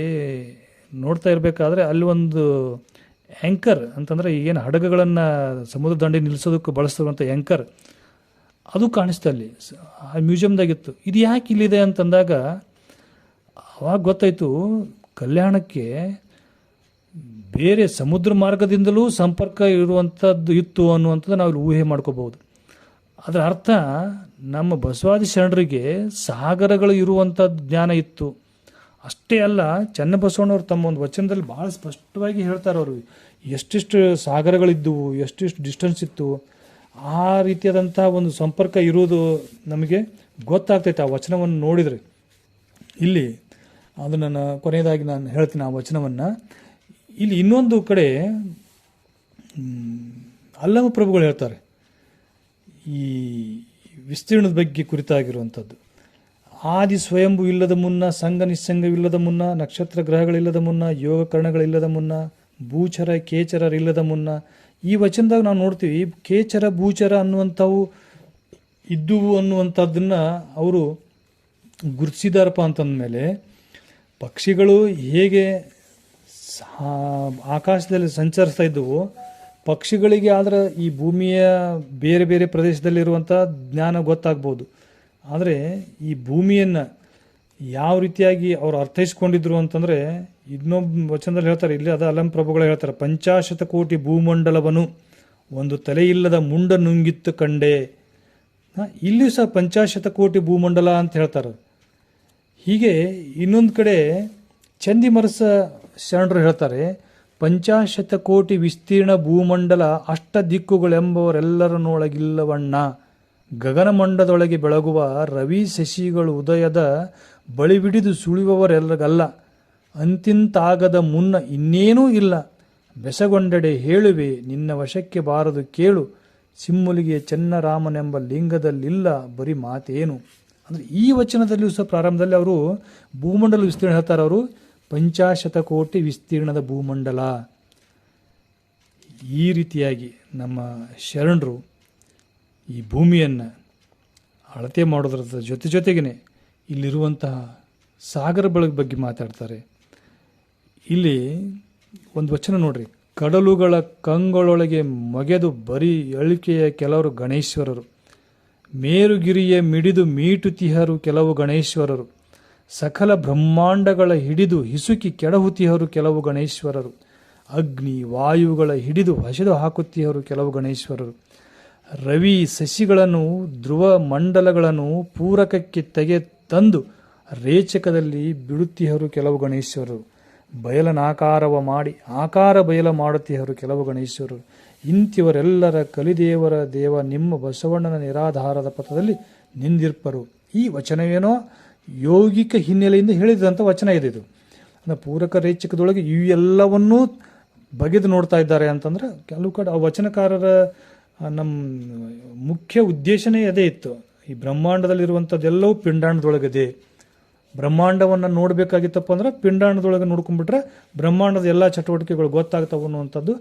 ನೋಡ್ತಾ ಇರಬೇಕಾದ್ರೆ ಅಲ್ಲಿ ಒಂದು ಆ್ಯಂಕರ್ ಅಂತಂದರೆ ಏನು ಹಡಗುಗಳನ್ನು ಸಮುದ್ರ ದಂಡೆ ನಿಲ್ಲಿಸೋದಕ್ಕೆ ಬಳಸ್ತಿರುವಂಥ ಆ್ಯಂಕರ್ ಅದು ಕಾಣಿಸ್ತಾ ಅಲ್ಲಿ ಆ ಮ್ಯೂಸಿಯಮ್ದಾಗಿತ್ತು. ಇದು ಯಾಕೆ ಇಲ್ಲಿದೆ ಅಂತಂದಾಗ ಅವಾಗ ಗೊತ್ತಾಯಿತು ಕಲ್ಯಾಣಕ್ಕೆ ಬೇರೆ ಸಮುದ್ರ ಮಾರ್ಗದಿಂದಲೂ ಸಂಪರ್ಕ ಇರುವಂಥದ್ದು ಇತ್ತು ಅನ್ನುವಂಥದ್ದು ನಾವು ಇಲ್ಲಿ ಊಹೆ ಮಾಡ್ಕೋಬಹುದು. ಅದರ ಅರ್ಥ ನಮ್ಮ ಬಸವಾದಿ ಶರಣರಿಗೆ ಸಾಗರಗಳು ಇರುವಂಥದ್ದು ಜ್ಞಾನ ಇತ್ತು. ಅಷ್ಟೇ ಅಲ್ಲ, ಚನ್ನಬಸವಣ್ಣವ್ರು ತಮ್ಮ ಒಂದು ವಚನದಲ್ಲಿ ಭಾಳ ಸ್ಪಷ್ಟವಾಗಿ ಹೇಳ್ತಾರೆ. ಅವರು ಎಷ್ಟೆಷ್ಟು ಸಾಗರಗಳಿದ್ದವು, ಎಷ್ಟೆಷ್ಟು ಡಿಸ್ಟೆನ್ಸ್ ಇತ್ತು, ಆ ರೀತಿಯಾದಂಥ ಒಂದು ಸಂಪರ್ಕ ಇರುವುದು ನಮಗೆ ಗೊತ್ತಾಗ್ತೈತೆ ಆ ವಚನವನ್ನು ನೋಡಿದರೆ. ಇಲ್ಲಿ ಅದು ನನ್ನ ಕೊನೆಯದಾಗಿ ನಾನು ಹೇಳ್ತೀನಿ ಆ ವಚನವನ್ನು. ಇಲ್ಲಿ ಇನ್ನೊಂದು ಕಡೆ ಅಲ್ಲಮ ಪ್ರಭುಗಳು ಹೇಳ್ತಾರೆ ಈ ವಿಸ್ತೀರ್ಣದ ಬಗ್ಗೆ ಕುರಿತಾಗಿರುವಂಥದ್ದು. ಆದಿ ಸ್ವಯಂಭು ಇಲ್ಲದ ಮುನ್ನ, ಸಂಘ ನಿಸ್ಸಂಗವಿಲ್ಲದ ಮುನ್ನ, ನಕ್ಷತ್ರ ಗ್ರಹಗಳಿಲ್ಲದ ಮುನ್ನ, ಯೋಗ ಕರ್ಣಗಳಿಲ್ಲದ ಮುನ್ನ, ಭೂಚರ ಕೇಚರರಿಲ್ಲದ ಮುನ್ನ. ಈ ವಚನದಾಗ ನಾವು ನೋಡ್ತೀವಿ ಕೇಚರ ಭೂಚರ ಅನ್ನುವಂಥವು ಇದ್ದುವು ಅನ್ನುವಂಥದ್ದನ್ನು ಅವರು ಗುರುತಿಸಿದಾರಪ್ಪ ಅಂತಂದಮೇಲೆ ಪಕ್ಷಿಗಳು ಹೇಗೆ ಆಕಾಶದಲ್ಲಿ ಸಂಚರಿಸ್ತಾ ಇದ್ದವು, ಪಕ್ಷಿಗಳಿಗೆ ಆದ್ರೆ ಈ ಭೂಮಿಯ ಬೇರೆ ಬೇರೆ ಪ್ರದೇಶದಲ್ಲಿರುವಂಥ ಜ್ಞಾನ ಗೊತ್ತಾಗ್ಬೋದು. ಆದರೆ ಈ ಭೂಮಿಯನ್ನು ಯಾವ ರೀತಿಯಾಗಿ ಅವರು ಅರ್ಥೈಸ್ಕೊಂಡಿದ್ರು ಅಂತಂದರೆ ಇನ್ನೊಬ್ಬ ವಚನದಲ್ಲಿ ಹೇಳ್ತಾರೆ. ಇಲ್ಲಿ ಅದ ಅಲ್ಲಂ ಪ್ರಭುಗಳು ಹೇಳ್ತಾರೆ, 50 ಕೋಟಿ ಭೂಮಂಡಲವನು ಒಂದು ತಲೆಯಿಲ್ಲದ ಮುಂಡ ನುಂಗಿತ್ತು ಕಂಡೆ. ಇಲ್ಲಿ ಸಹ 50 ಕೋಟಿ ಭೂಮಂಡಲ ಅಂತ ಹೇಳ್ತಾರೆ. ಹೀಗೆ ಇನ್ನೊಂದು ಕಡೆ ಚಂದಿಮರಸ ಶರಣರು ಹೇಳ್ತಾರೆ, 50 ಕೋಟಿ ವಿಸ್ತೀರ್ಣ ಭೂಮಂಡಲ ಅಷ್ಟ ದಿಕ್ಕುಗಳೆಂಬವರೆಲ್ಲರನ್ನೊಳಗಿಲ್ಲವಣ್ಣ. ಗಗನಮಂಡದೊಳಗೆ ಬೆಳಗುವ ರವಿ ಶಶಿಗಳು ಉದಯದ ಬಳಿಬಿಡಿದು ಸುಳಿಯುವವರೆಲ್ಲಗಲ್ಲ. ಅಂತಿಂತಾಗದ ಮುನ್ನ ಇನ್ನೇನೂ ಇಲ್ಲ. ಬೆಸಗೊಂಡೆಡೆ ಹೇಳುವೆ ನಿನ್ನ ವಶಕ್ಕೆ ಬಾರದು ಕೇಳು. ಸಿಮ್ಮುಲಿಗೆ ಚೆನ್ನರಾಮನೆಂಬ ಲಿಂಗದಲ್ಲಿಲ್ಲ ಬರೀ ಮಾತೇನು. ಅಂದರೆ ಈ ವಚನದಲ್ಲಿಯೂ ಸಹ ಪ್ರಾರಂಭದಲ್ಲಿ ಅವರು ಭೂಮಂಡಲ ವಿಸ್ತೀರ್ಣ ಹೇಳ್ತಾರೆ. ಅವರು 50 ಕೋಟಿ ವಿಸ್ತೀರ್ಣದ ಭೂಮಂಡಲ. ಈ ರೀತಿಯಾಗಿ ನಮ್ಮ ಶರಣರು ಈ ಭೂಮಿಯನ್ನು ಅಳತೆ ಮಾಡೋದ್ರ ಜೊತೆಗೇ ಇಲ್ಲಿರುವಂತಹ ಸಾಗರ ಬೆಳಕು ಬಗ್ಗೆ ಮಾತಾಡ್ತಾರೆ. ಇಲ್ಲಿ ಒಂದು ವಚನ ನೋಡ್ರಿ, ಕಡಲುಗಳ ಕಂಗಳೊಳಗೆ ಮೊಗೆದು ಬರೀ ಅಳಿಕೆಯ ಕೆಲವರು ಗಣೇಶ್ವರರು, ಮೇರುಗಿರಿಯ ಮಿಡಿದು ಮೀಟುತಿಹರು ಕೆಲವು ಗಣೇಶ್ವರರು, ಸಕಲ ಬ್ರಹ್ಮಾಂಡಗಳ ಹಿಡಿದು ಹಿಸುಕಿ ಕೆಡಹುತಿಹರು ಕೆಲವು ಗಣೇಶ್ವರರು, ಅಗ್ನಿ ವಾಯುಗಳ ಹಿಡಿದು ಹಸಿದು ಹಾಕುತ್ತಿಹರು ಕೆಲವು ಗಣೇಶ್ವರರು, ರವಿ ಶಶಿಗಳನ್ನು ಧ್ರುವ ಮಂಡಲಗಳನ್ನು ಪೂರಕಕ್ಕೆ ತೆಗೆ ತಂದು ರೇಚಕದಲ್ಲಿ ಬಿಡುತ್ತಿಹರು ಕೆಲವು ಗಣೇಶ್ವರರು, ಬಯಲನಾಕಾರವ ಮಾಡಿ ಆಕಾರ ಬಯಲ ಮಾಡುತ್ತಿಹರು ಕೆಲವು ಗಣೇಶ್ವರರು. ಇಂತಿವರೆಲ್ಲರ ಕಲಿದೇವರ ದೇವ ನಿಮ್ಮ ಬಸವಣ್ಣನ ನಿರಾಧಾರದ ಪಥದಲ್ಲಿ ನಿಂದಿರ್ಪರು. ಈ ವಚನವೇನೋ ಯೋಗಿಕ ಹಿನ್ನೆಲೆಯಿಂದ ಹೇಳಿದಂಥ ವಚನ ಇದೆ. ಇದು ಅಂದರೆ ಪೂರಕ ರೇಚಕದೊಳಗೆ ಇವೆಲ್ಲವನ್ನೂ ಬಗೆದು ನೋಡ್ತಾ ಇದ್ದಾರೆ ಅಂತಂದ್ರೆ ಕೆಲವು ಕಡೆ ಆ ವಚನಕಾರರ ನಮ್ಮ ಮುಖ್ಯ ಉದ್ದೇಶನೇ ಅದೇ ಇತ್ತು. ಈ ಬ್ರಹ್ಮಾಂಡದಲ್ಲಿರುವಂಥದ್ದೆಲ್ಲವೂ ಪಿಂಡಾಂಡದೊಳಗಿದೆ. ಬ್ರಹ್ಮಾಂಡವನ್ನು ನೋಡಬೇಕಾಗಿತ್ತಪ್ಪ ಅಂದ್ರೆ ಪಿಂಡಾಂಡದೊಳಗೆ ನೋಡ್ಕೊಂಡ್ಬಿಟ್ರೆ ಬ್ರಹ್ಮಾಂಡದ ಎಲ್ಲ ಚಟುವಟಿಕೆಗಳು ಗೊತ್ತಾಗ್ತಾವೆ ಅನ್ನುವಂಥದ್ದು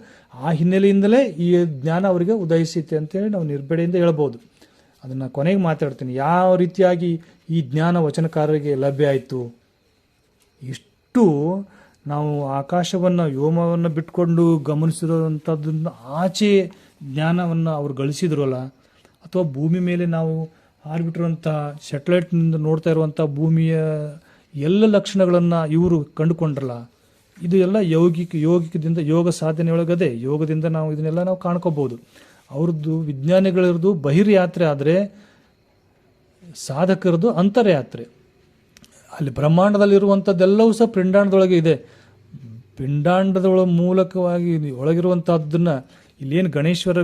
ಆ ಹಿನ್ನೆಲೆಯಿಂದಲೇ ಈ ಜ್ಞಾನ ಅವರಿಗೆ ಉದಯಿಸಿತೆ ಅಂತೇಳಿ ನಾವು ನಿರ್ಬೇಡೆಯಿಂದ ಹೇಳ್ಬೋದು. ಅದನ್ನು ಕೊನೆಗೆ ಮಾತಾಡ್ತೀನಿ. ಯಾವ ರೀತಿಯಾಗಿ ಈ ಜ್ಞಾನ ವಚನಕಾರರಿಗೆ ಲಭ್ಯ ಆಯಿತು? ಇಷ್ಟು ನಾವು ಆಕಾಶವನ್ನು ವ್ಯೋಮವನ್ನು ಬಿಟ್ಕೊಂಡು ಗಮನಿಸಿರೋವಂಥದ್ದನ್ನು ಆಚೆ ಜ್ಞಾನವನ್ನು ಅವ್ರು ಗಳಿಸಿದ್ರಲ್ಲ, ಅಥವಾ ಭೂಮಿ ಮೇಲೆ ನಾವು ಹಾರಿಬಿಟ್ಟಿರುವಂಥ ಸ್ಯಾಟಲೈಟ್ನಿಂದ ನೋಡ್ತಾ ಇರುವಂಥ ಭೂಮಿಯ ಎಲ್ಲ ಲಕ್ಷಣಗಳನ್ನು ಇವರು ಕಂಡುಕೊಂಡ್ರಲ್ಲ, ಇದು ಎಲ್ಲ ಯೋಗಿಕದಿಂದ ಯೋಗ ಸಾಧನೆಯೊಳಗದೆ ಯೋಗದಿಂದ ನಾವು ಇದನ್ನೆಲ್ಲ ನಾವು ಕಾಣ್ಕೋಬಹುದು. ಅವ್ರದ್ದು ವಿಜ್ಞಾನಿಗಳದ್ದು ಬಹಿರ್ಯಾತ್ರೆ ಆದರೆ ಸಾಧಕರದು ಅಂತರ್ಯಾತ್ರೆ. ಅಲ್ಲಿ ಬ್ರಹ್ಮಾಂಡದಲ್ಲಿರುವಂಥದ್ದೆಲ್ಲವೂ ಸಹ ಪಿಂಡಾಂಡದೊಳಗೆ ಇದೆ. ಪಿಂಡಾಂಡದೊಳ ಮೂಲಕವಾಗಿ ಒಳಗಿರುವಂಥದ್ದನ್ನು ಇಲ್ಲೇನು ಗಣೇಶ್ವರ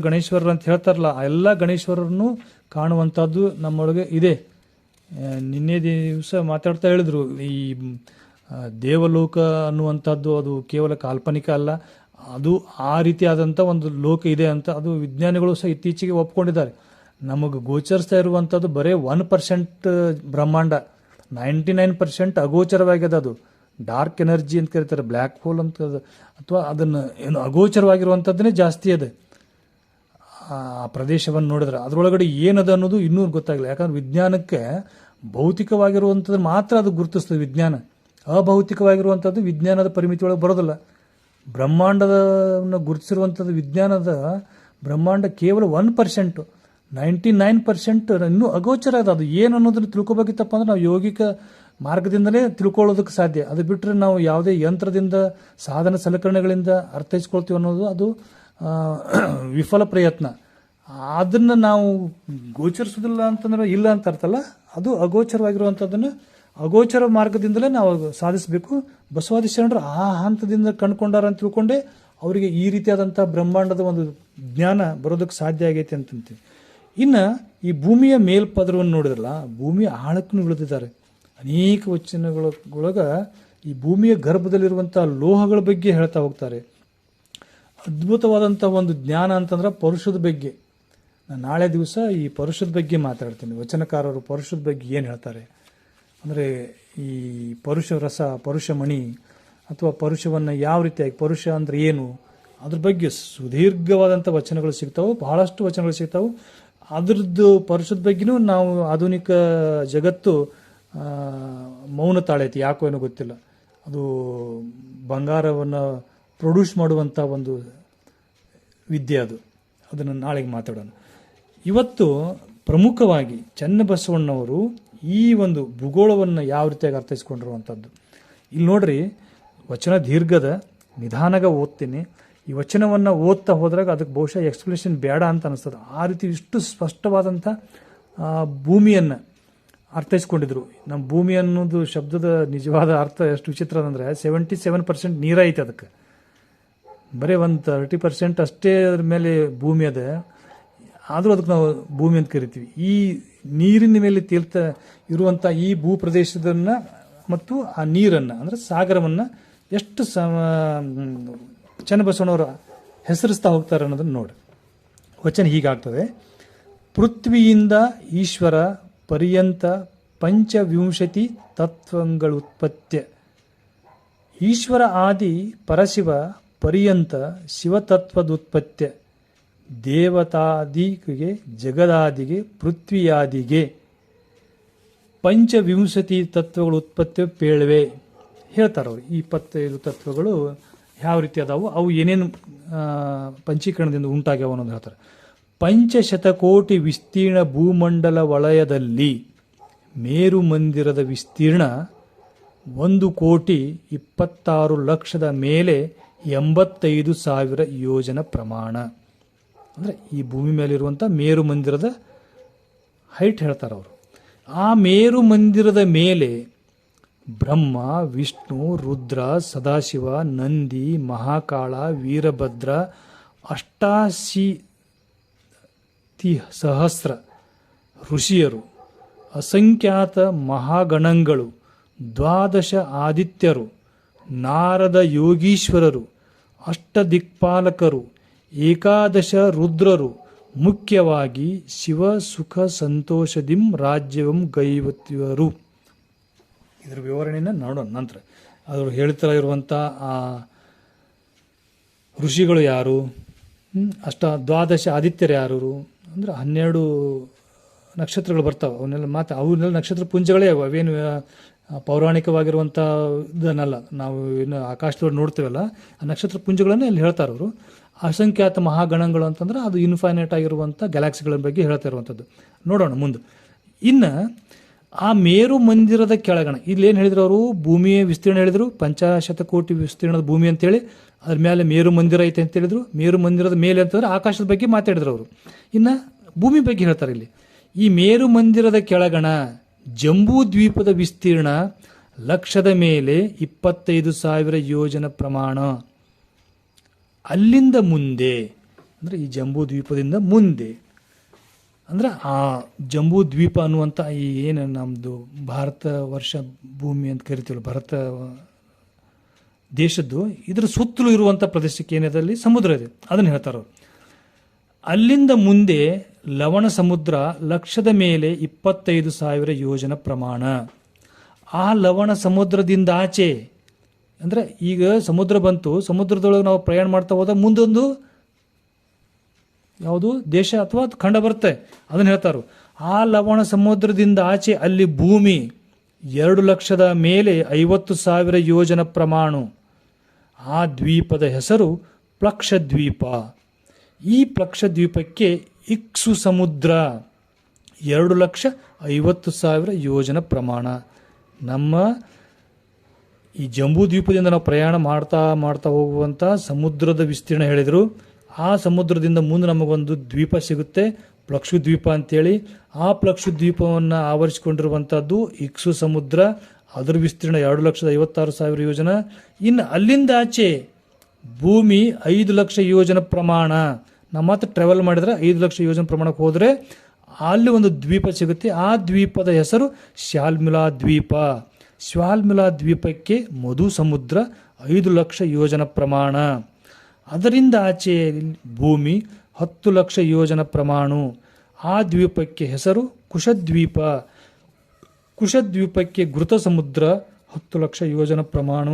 ಅಂತ ಹೇಳ್ತಾರಲ್ಲ, ಆ ಎಲ್ಲ ಗಣೇಶ್ವರರನ್ನು ಕಾಣುವಂಥದ್ದು ನಮ್ಮೊಳಗೆ ಇದೆ. ನಿನ್ನೆ ದಿವಸ ಮಾತಾಡ್ತಾ ಹೇಳಿದ್ರು, ಈ ದೇವಲೋಕ ಅನ್ನುವಂಥದ್ದು ಅದು ಕೇವಲ ಕಾಲ್ಪನಿಕ ಅಲ್ಲ, ಅದು ಆ ರೀತಿಯಾದಂಥ ಒಂದು ಲೋಕ ಇದೆ ಅಂತ ಅದು ವಿಜ್ಞಾನಿಗಳು ಸಹ ಇತ್ತೀಚೆಗೆ ಒಪ್ಕೊಂಡಿದ್ದಾರೆ. ನಮಗೆ ಗೋಚರಿಸ್ತಾ ಇರುವಂಥದ್ದು ಬರೀ 1% ಬ್ರಹ್ಮಾಂಡ, 99% ಅಗೋಚರವಾಗಿದೆ. ಅದು ಡಾರ್ಕ್ ಎನರ್ಜಿ ಅಂತ ಕರೀತಾರೆ, ಬ್ಲ್ಯಾಕ್ ಹೋಲ್ ಅಂತ, ಅಥವಾ ಅದನ್ನು ಏನು ಅಗೋಚರವಾಗಿರುವಂಥದ್ದನ್ನೇ ಜಾಸ್ತಿ ಇದೆ. ಆ ಪ್ರದೇಶವನ್ನು ನೋಡಿದ್ರೆ ಅದರೊಳಗಡೆ ಏನದ ಅನ್ನೋದು ಇನ್ನೂ ಗೊತ್ತಾಗಲಿಲ್ಲ. ಯಾಕಂದ್ರೆ ವಿಜ್ಞಾನಕ್ಕೆ ಭೌತಿಕವಾಗಿರುವಂಥದ್ದು ಮಾತ್ರ ಅದು ಗುರುತಿಸ್ತದೆ ವಿಜ್ಞಾನ. ಅಭೌತಿಕವಾಗಿರುವಂಥದ್ದು ವಿಜ್ಞಾನದ ಪರಿಮಿತಿಯೊಳಗೆ ಬರೋದಿಲ್ಲ. ಬ್ರಹ್ಮಾಂಡವನ್ನು ಗುರುತಿಸಿರುವಂಥದ್ದು ವಿಜ್ಞಾನದ ಬ್ರಹ್ಮಾಂಡ ಕೇವಲ 1%, 99% ಇನ್ನೂ ಅಗೋಚರ ಇದೆ. ಅದು ಏನು ಅನ್ನೋದನ್ನು ತಿಳ್ಕೊಬೇಕಿತ್ತಪ್ಪ ಅಂದ್ರೆ ನಾವು ಯೋಗಿಕ ಮಾರ್ಗದಿಂದಲೇ ತಿಳ್ಕೊಳ್ಳೋದಕ್ಕೆ ಸಾಧ್ಯ. ಅದು ಬಿಟ್ಟರೆ ನಾವು ಯಾವುದೇ ಯಂತ್ರದಿಂದ ಸಾಧನ ಸಲಕರಣೆಗಳಿಂದ ಅರ್ಥೈಸ್ಕೊಳ್ತೀವಿ ಅನ್ನೋದು ಅದು ವಿಫಲ ಪ್ರಯತ್ನ. ಅದನ್ನು ನಾವು ಗೋಚರಿಸೋದಿಲ್ಲ ಅಂತಂದ್ರೆ ಇಲ್ಲ ಅಂತ ಅರ್ಥಲ್ಲ, ಅದು ಅಗೋಚರವಾಗಿರುವಂಥದ್ದನ್ನು ಅಗೋಚರ ಮಾರ್ಗದಿಂದಲೇ ನಾವು ಸಾಧಿಸಬೇಕು. ಬಸವಾದಿ ಶರಣರು ಆ ಹಂತದಿಂದ ಕಂಡುಕೊಂಡಾರ ಅಂತ ತಿಳ್ಕೊಂಡೆ ಅವರಿಗೆ ಈ ರೀತಿಯಾದಂಥ ಬ್ರಹ್ಮಾಂಡದ ಒಂದು ಜ್ಞಾನ ಬರೋದಕ್ಕೆ ಸಾಧ್ಯ ಆಗೈತೆ ಅಂತಂತೀವಿ. ಇನ್ನು ಈ ಭೂಮಿಯ ಮೇಲ್ಪದರವನ್ನು ನೋಡಿದ್ರಲ್ಲ, ಭೂಮಿಯ ಆಳಕ್ಕೂ ಇಳಿದಿದ್ದಾರೆ. ಅನೇಕ ವಚನಗಳೊಳಗೆ ಈ ಭೂಮಿಯ ಗರ್ಭದಲ್ಲಿರುವಂಥ ಲೋಹಗಳ ಬಗ್ಗೆ ಹೇಳ್ತಾ ಹೋಗ್ತಾರೆ. ಅದ್ಭುತವಾದಂಥ ಒಂದು ಜ್ಞಾನ ಅಂತಂದ್ರೆ ಪರುಷದ ಬಗ್ಗೆ. ನಾನು ನಾಳೆ ದಿವಸ ಈ ಪರುಷದ ಬಗ್ಗೆ ಮಾತಾಡ್ತೀನಿ. ವಚನಕಾರರು ಪರುಷದ ಬಗ್ಗೆ ಏನು ಹೇಳ್ತಾರೆ ಅಂದರೆ, ಈ ಪರುಷ ರಸ, ಪರುಷಮಣಿ ಅಥವಾ ಪರುಷವನ್ನು ಯಾವ ರೀತಿಯಾಗಿ, ಪರುಷ ಅಂದರೆ ಏನು, ಅದ್ರ ಬಗ್ಗೆ ಸುದೀರ್ಘವಾದಂಥ ವಚನಗಳು ಸಿಗ್ತಾವೆ, ಬಹಳಷ್ಟು ವಚನಗಳು ಸಿಗ್ತಾವೆ. ಅದ್ರದ್ದು ಪರುಷದ ಬಗ್ಗೆನೂ ನಾವು ಆಧುನಿಕ ಜಗತ್ತು ಮೌನ ತಾಳೈತಿ, ಯಾಕೋ ಏನೋ ಗೊತ್ತಿಲ್ಲ. ಅದು ಬಂಗಾರವನ್ನು ಪ್ರೊಡ್ಯೂಸ್ ಮಾಡುವಂಥ ಒಂದು ವಿದ್ಯೆ ಅದು. ಅದನ್ನು ನಾಳೆಗೆ ಮಾತಾಡೋಣ. ಇವತ್ತು ಪ್ರಮುಖವಾಗಿ ಚನ್ನಬಸವಣ್ಣವರು ಈ ಒಂದು ಭೂಗೋಳವನ್ನು ಯಾವ ರೀತಿಯಾಗಿ ಅರ್ಥೈಸ್ಕೊಂಡಿರುವಂಥದ್ದು. ಇಲ್ಲಿ ನೋಡ್ರಿ, ವಚನ ದೀರ್ಘದ, ನಿಧಾನಗ ಓದ್ತೀನಿ. ಈ ವಚನವನ್ನು ಓದ್ತಾ ಹೋದ್ರಾಗ ಅದಕ್ಕೆ ಬಹುಶಃ ಎಕ್ಸ್ಪ್ಲೇಷನ್ ಬೇಡ ಅಂತ ಅನಿಸ್ತದೆ. ಆ ರೀತಿ ಇಷ್ಟು ಸ್ಪಷ್ಟವಾದಂಥ ಭೂಮಿಯನ್ನು ಅರ್ಥೈಸ್ಕೊಂಡಿದ್ರು. ನಮ್ಮ ಭೂಮಿ ಅನ್ನೋದು ಶಬ್ದದ ನಿಜವಾದ ಅರ್ಥ ಎಷ್ಟು ವಿಚಿತ್ರ ಅಂದರೆ 77% ನೀರೈತೆ. ಅದಕ್ಕೆ ಬರೀ ಒಂದು 30% ಅಷ್ಟೇ ಅದ್ರ ಮೇಲೆ ಭೂಮಿ ಅದ, ಆದರೂ ಅದಕ್ಕೆ ನಾವು ಭೂಮಿ ಅಂತ ಕರಿತೀವಿ. ಈ ನೀರಿನ ಮೇಲೆ ತೇಲ್ತಾ ಇರುವಂಥ ಈ ಭೂ ಪ್ರದೇಶದನ್ನು ಮತ್ತು ಆ ನೀರನ್ನು ಅಂದರೆ ಸಾಗರವನ್ನು ಎಷ್ಟು ಚನ್ನಬಸವಣ್ಣವರು ಹೆಸರಿಸ್ತಾ ಹೋಗ್ತಾರೆ ಅನ್ನೋದನ್ನು ನೋಡಿ. ವಚನ ಹೀಗಾಗ್ತದೆ: ಪೃಥ್ವಿಯಿಂದ ಈಶ್ವರ ಪರ್ಯಂತ ಪಂಚವಿಂಶತಿ ತತ್ವಗಳುತ್ಪತ್ತಿ. ಈಶ್ವರ ಆದಿ ಪರಶಿವ ಪರ್ಯಂತ ಶಿವತತ್ವದುತ್ಪತ್ತಿ. ದೇವತಾದಿಗೆ ಜಗದಾದಿಗೆ ಪೃಥ್ವಿಯಾದಿಗೆ ಪಂಚವಿಂಶತಿ ತತ್ವಗಳು ಉತ್ಪತ್ತಿ ಪೇಳುವೆ ಹೇಳ್ತಾರೆ ಅವರು. ಈ 25 ತತ್ವಗಳು ಯಾವ ರೀತಿ ಅದಾವು, ಅವು ಏನೇನು ಪಂಚೀಕರಣದಿಂದ ಉಂಟಾಗ್ಯಾವ ಅನ್ನೋದು ಹೇಳ್ತಾರೆ. ಪಂಚಶತಕೋಟಿ ವಿಸ್ತೀರ್ಣ ಭೂಮಂಡಲ ವಲಯದಲ್ಲಿ ಮೇರು ಮಂದಿರದ ವಿಸ್ತೀರ್ಣ 1,26,00,000 ಮೇಲೆ 85,000 ಯೋಜನ ಪ್ರಮಾಣ. ಅಂದರೆ ಈ ಭೂಮಿ ಮೇಲಿರುವಂಥ ಮೇರು ಮಂದಿರದ ಹೈಟ್ ಹೇಳ್ತಾರೆ ಅವರು. ಆ ಮೇರು ಮಂದಿರದ ಮೇಲೆ ಬ್ರಹ್ಮ, ವಿಷ್ಣು, ರುದ್ರ, ಸದಾಶಿವ, ನಂದಿ, ಮಹಾಕಾಳ, ವೀರಭದ್ರ, 88 ಸಹಸ್ರ ಋಷಿಯರು, ಅಸಂಖ್ಯಾತ ಮಹಾಗಣಗಳು, 12 ಆದಿತ್ಯರು, ನಾರದ ಯೋಗೀಶ್ವರರು, ಅಷ್ಟದಿಕ್ಪಾಲಕರು, 11 ರುದ್ರರು, ಮುಖ್ಯವಾಗಿ ಶಿವ ಸುಖ ಸಂತೋಷದಿಂ ರಾಜ್ಯವಂ ಗೈವತ್ಯರು. ಇದ್ರ ವಿವರಣೆಯನ್ನು ನೋಡೋಣ ನಂತರ. ಅವರು ಹೇಳ್ತಾ ಇರುವಂಥ ಆ ಋಷಿಗಳು ಯಾರು, ದ್ವಾದಶ ಆದಿತ್ಯರು ಯಾರು ಅಂದ್ರೆ 12 ನಕ್ಷತ್ರಗಳು ಬರ್ತಾವೆ. ಅವನ್ನೆಲ್ಲ ನಕ್ಷತ್ರ ಪುಂಜಗಳೇ ಅವೇನು ಪೌರಾಣಿಕವಾಗಿರುವಂಥ ಇದನ್ನಲ್ಲ. ನಾವು ಏನು ಆಕಾಶದೊಳಗೆ ನೋಡ್ತೀವಲ್ಲ ಆ ನಕ್ಷತ್ರ ಪುಂಜಗಳನ್ನೇ ಇಲ್ಲಿ ಹೇಳ್ತಾರೆ ಅವರು. ಅಸಂಖ್ಯಾತ ಮಹಾಗಣಗಳು ಅಂತಂದ್ರೆ ಅದು ಇನ್ಫೈನೈಟ್ ಆಗಿರುವಂಥ ಗ್ಯಾಲಾಕ್ಸಿಗಳ ಬಗ್ಗೆ ಹೇಳ್ತಾ ಇರುವಂಥದ್ದು. ನೋಡೋಣ ಮುಂದೆ. ಇನ್ನು ಆ ಮೇರು ಮಂದಿರದ ಕೆಳಗಣ ಇಲ್ಲೇನು ಹೇಳಿದ್ರು ಅವರು, ಭೂಮಿಯ ವಿಸ್ತೀರ್ಣ ಹೇಳಿದರು, 50 ಕೋಟಿ ವಿಸ್ತೀರ್ಣದ ಭೂಮಿ ಅಂತೇಳಿ. ಅದ್ರ ಮೇಲೆ ಮೇರು ಮಂದಿರ ಐತೆ ಅಂತ ಹೇಳಿದ್ರು. ಮೇರು ಮಂದಿರದ ಮೇಲೆ ಅಂತಂದ್ರೆ ಆಕಾಶದ ಬಗ್ಗೆ ಮಾತಾಡಿದ್ರು ಅವರು. ಇನ್ನು ಭೂಮಿ ಬಗ್ಗೆ ಹೇಳ್ತಾರೆ ಇಲ್ಲಿ. ಈ ಮೇರು ಮಂದಿರದ ಕೆಳಗಣ ಜಂಬೂ ದ್ವೀಪದ ವಿಸ್ತೀರ್ಣ ಲಕ್ಷದ ಮೇಲೆ 25,000 ಯೋಜನ ಪ್ರಮಾಣ. ಅಲ್ಲಿಂದ ಮುಂದೆ ಅಂದರೆ ಈ ಜಂಬೂ ದ್ವೀಪದಿಂದ ಮುಂದೆ ಅಂದ್ರೆ ಆ ಜಂಬೂ ದ್ವೀಪ ಅನ್ನುವಂಥ ಈ ಏನು ನಮ್ಮದು ಭಾರತ ವರ್ಷ ಭೂಮಿ ಅಂತ ಕರಿತೀವಲ್ಲ, ಭಾರತ ದೇಶದ್ದು ಇದರ ಸುತ್ತಲೂ ಇರುವಂಥ ಪ್ರದೇಶಕ್ಕೆ ಏನಿದೆ ಸಮುದ್ರ ಇದೆ, ಅದನ್ನು ಹೇಳ್ತಾರೆ ಅವರು. ಅಲ್ಲಿಂದ ಮುಂದೆ ಲವಣ ಸಮುದ್ರ ಲಕ್ಷದ ಮೇಲೆ 25,000 ಯೋಜನ ಪ್ರಮಾಣ. ಆ ಲವಣ ಸಮುದ್ರದಿಂದ ಆಚೆ ಅಂದರೆ ಈಗ ಸಮುದ್ರ ಬಂತು, ಸಮುದ್ರದೊಳಗೆ ನಾವು ಪ್ರಯಾಣ ಮಾಡ್ತಾ ಹೋದಾಗ ಮುಂದೊಂದು ಯಾವುದು ದೇಶ ಅಥವಾ ಖಂಡ ಬರುತ್ತೆ, ಅದನ್ನು ಹೇಳ್ತಾರೆ. ಆ ಲವಣ ಸಮುದ್ರದಿಂದ ಆಚೆ ಅಲ್ಲಿ ಭೂಮಿ 2 ಲಕ್ಷದ ಮೇಲೆ 50,000 ಯೋಜನ ಪ್ರಮಾಣ. ಆ ದ್ವೀಪದ ಹೆಸರು ಪ್ಲಕ್ಷದ್ವೀಪ. ಈ ಪ್ಲಕ್ಷದ್ವೀಪಕ್ಕೆ ಇಕ್ಸು ಸಮುದ್ರ 2,50,000 ಯೋಜನ ಪ್ರಮಾಣ. ನಮ್ಮ ಈ ಜಂಬೂ ದ್ವೀಪದಿಂದ ನಾವು ಪ್ರಯಾಣ ಮಾಡ್ತಾ ಮಾಡ್ತಾ ಹೋಗುವಂಥ ಸಮುದ್ರದ ವಿಸ್ತೀರ್ಣ ಹೇಳಿದರು. ಆ ಸಮುದ್ರದಿಂದ ಮುಂದೆ ನಮಗೊಂದು ದ್ವೀಪ ಸಿಗುತ್ತೆ, ಪ್ಲಕ್ಷು ದ್ವೀಪ ಅಂತೇಳಿ. ಆ ಪ್ಲಕ್ಷು ದ್ವೀಪವನ್ನು ಆವರಿಸಿಕೊಂಡಿರುವಂಥದ್ದು ಇಕ್ಸು ಸಮುದ್ರ. ಅದರ ವಿಸ್ತೀರ್ಣ 2,56,000 ಯೋಜನ. ಇನ್ನು ಅಲ್ಲಿಂದ ಆಚೆ ಭೂಮಿ 5 ಲಕ್ಷ ಯೋಜನ ಪ್ರಮಾಣ. ನಮ್ಮ ಮಾತ್ರ ಟ್ರಾವೆಲ್ ಮಾಡಿದ್ರೆ 5 ಲಕ್ಷ ಯೋಜನ ಪ್ರಮಾಣಕ್ಕೆ ಹೋದರೆ ಅಲ್ಲಿ ಒಂದು ದ್ವೀಪ ಸಿಗುತ್ತೆ. ಆ ದ್ವೀಪದ ಹೆಸರು ಶಾಲ್ಮಿಲಾ ದ್ವೀಪ. ಶಾಲ್ಮಿಲಾ ದ್ವೀಪಕ್ಕೆ ಮಧು ಸಮುದ್ರ 5 ಲಕ್ಷ ಯೋಜನ ಪ್ರಮಾಣ. ಅದರಿಂದ ಆಚೆ ಭೂಮಿ 10 ಲಕ್ಷ ಯೋಜನ ಪ್ರಮಾಣ. ಆ ದ್ವೀಪಕ್ಕೆ ಹೆಸರು ಕುಶದ್ವೀಪ. ಕುಶದ್ವೀಪಕ್ಕೆ ಘೃತ ಸಮುದ್ರ 10 ಲಕ್ಷ ಯೋಜನ ಪ್ರಮಾಣ.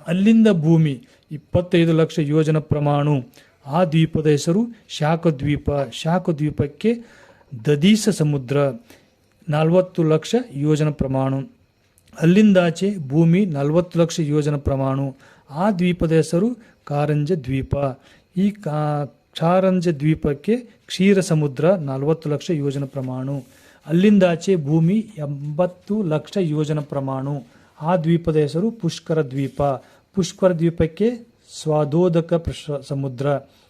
ಅಲ್ಲಿಂದ ಭೂಮಿ 25 ಲಕ್ಷ ಯೋಜನ ಪ್ರಮಾಣ. ಆ ದ್ವೀಪದ ಹೆಸರು ಶಾಖದ್ವೀಪ. ಶಾಖದ್ವೀಪಕ್ಕೆ ದದೀಸ ಸಮುದ್ರ 40 ಲಕ್ಷ ಯೋಜನ ಪ್ರಮಾಣ. ಅಲ್ಲಿಂದಾಚೆ ಭೂಮಿ 40 ಲಕ್ಷ ಯೋಜನ ಪ್ರಮಾಣ. ಆ ದ್ವೀಪದ ಹೆಸರು ಕಾರಂಜ ದ್ವೀಪ. ಈ ಕಾರಂಜ ದ್ವೀಪಕ್ಕೆ ಕ್ಷೀರ ಸಮುದ್ರ 40 ಲಕ್ಷ ಯೋಜನ ಪ್ರಮಾಣ. ಅಲ್ಲಿಂದಾಚೆ ಭೂಮಿ 80 ಲಕ್ಷ ಯೋಜನ ಪ್ರಮಾಣ. ಆ ದ್ವೀಪದ ಹೆಸರು ಪುಷ್ಕರ ದ್ವೀಪ. ಪುಷ್ಕರ ದ್ವೀಪಕ್ಕೆ ಸ್ವಾದೋದಕ ಸಮುದ್ರ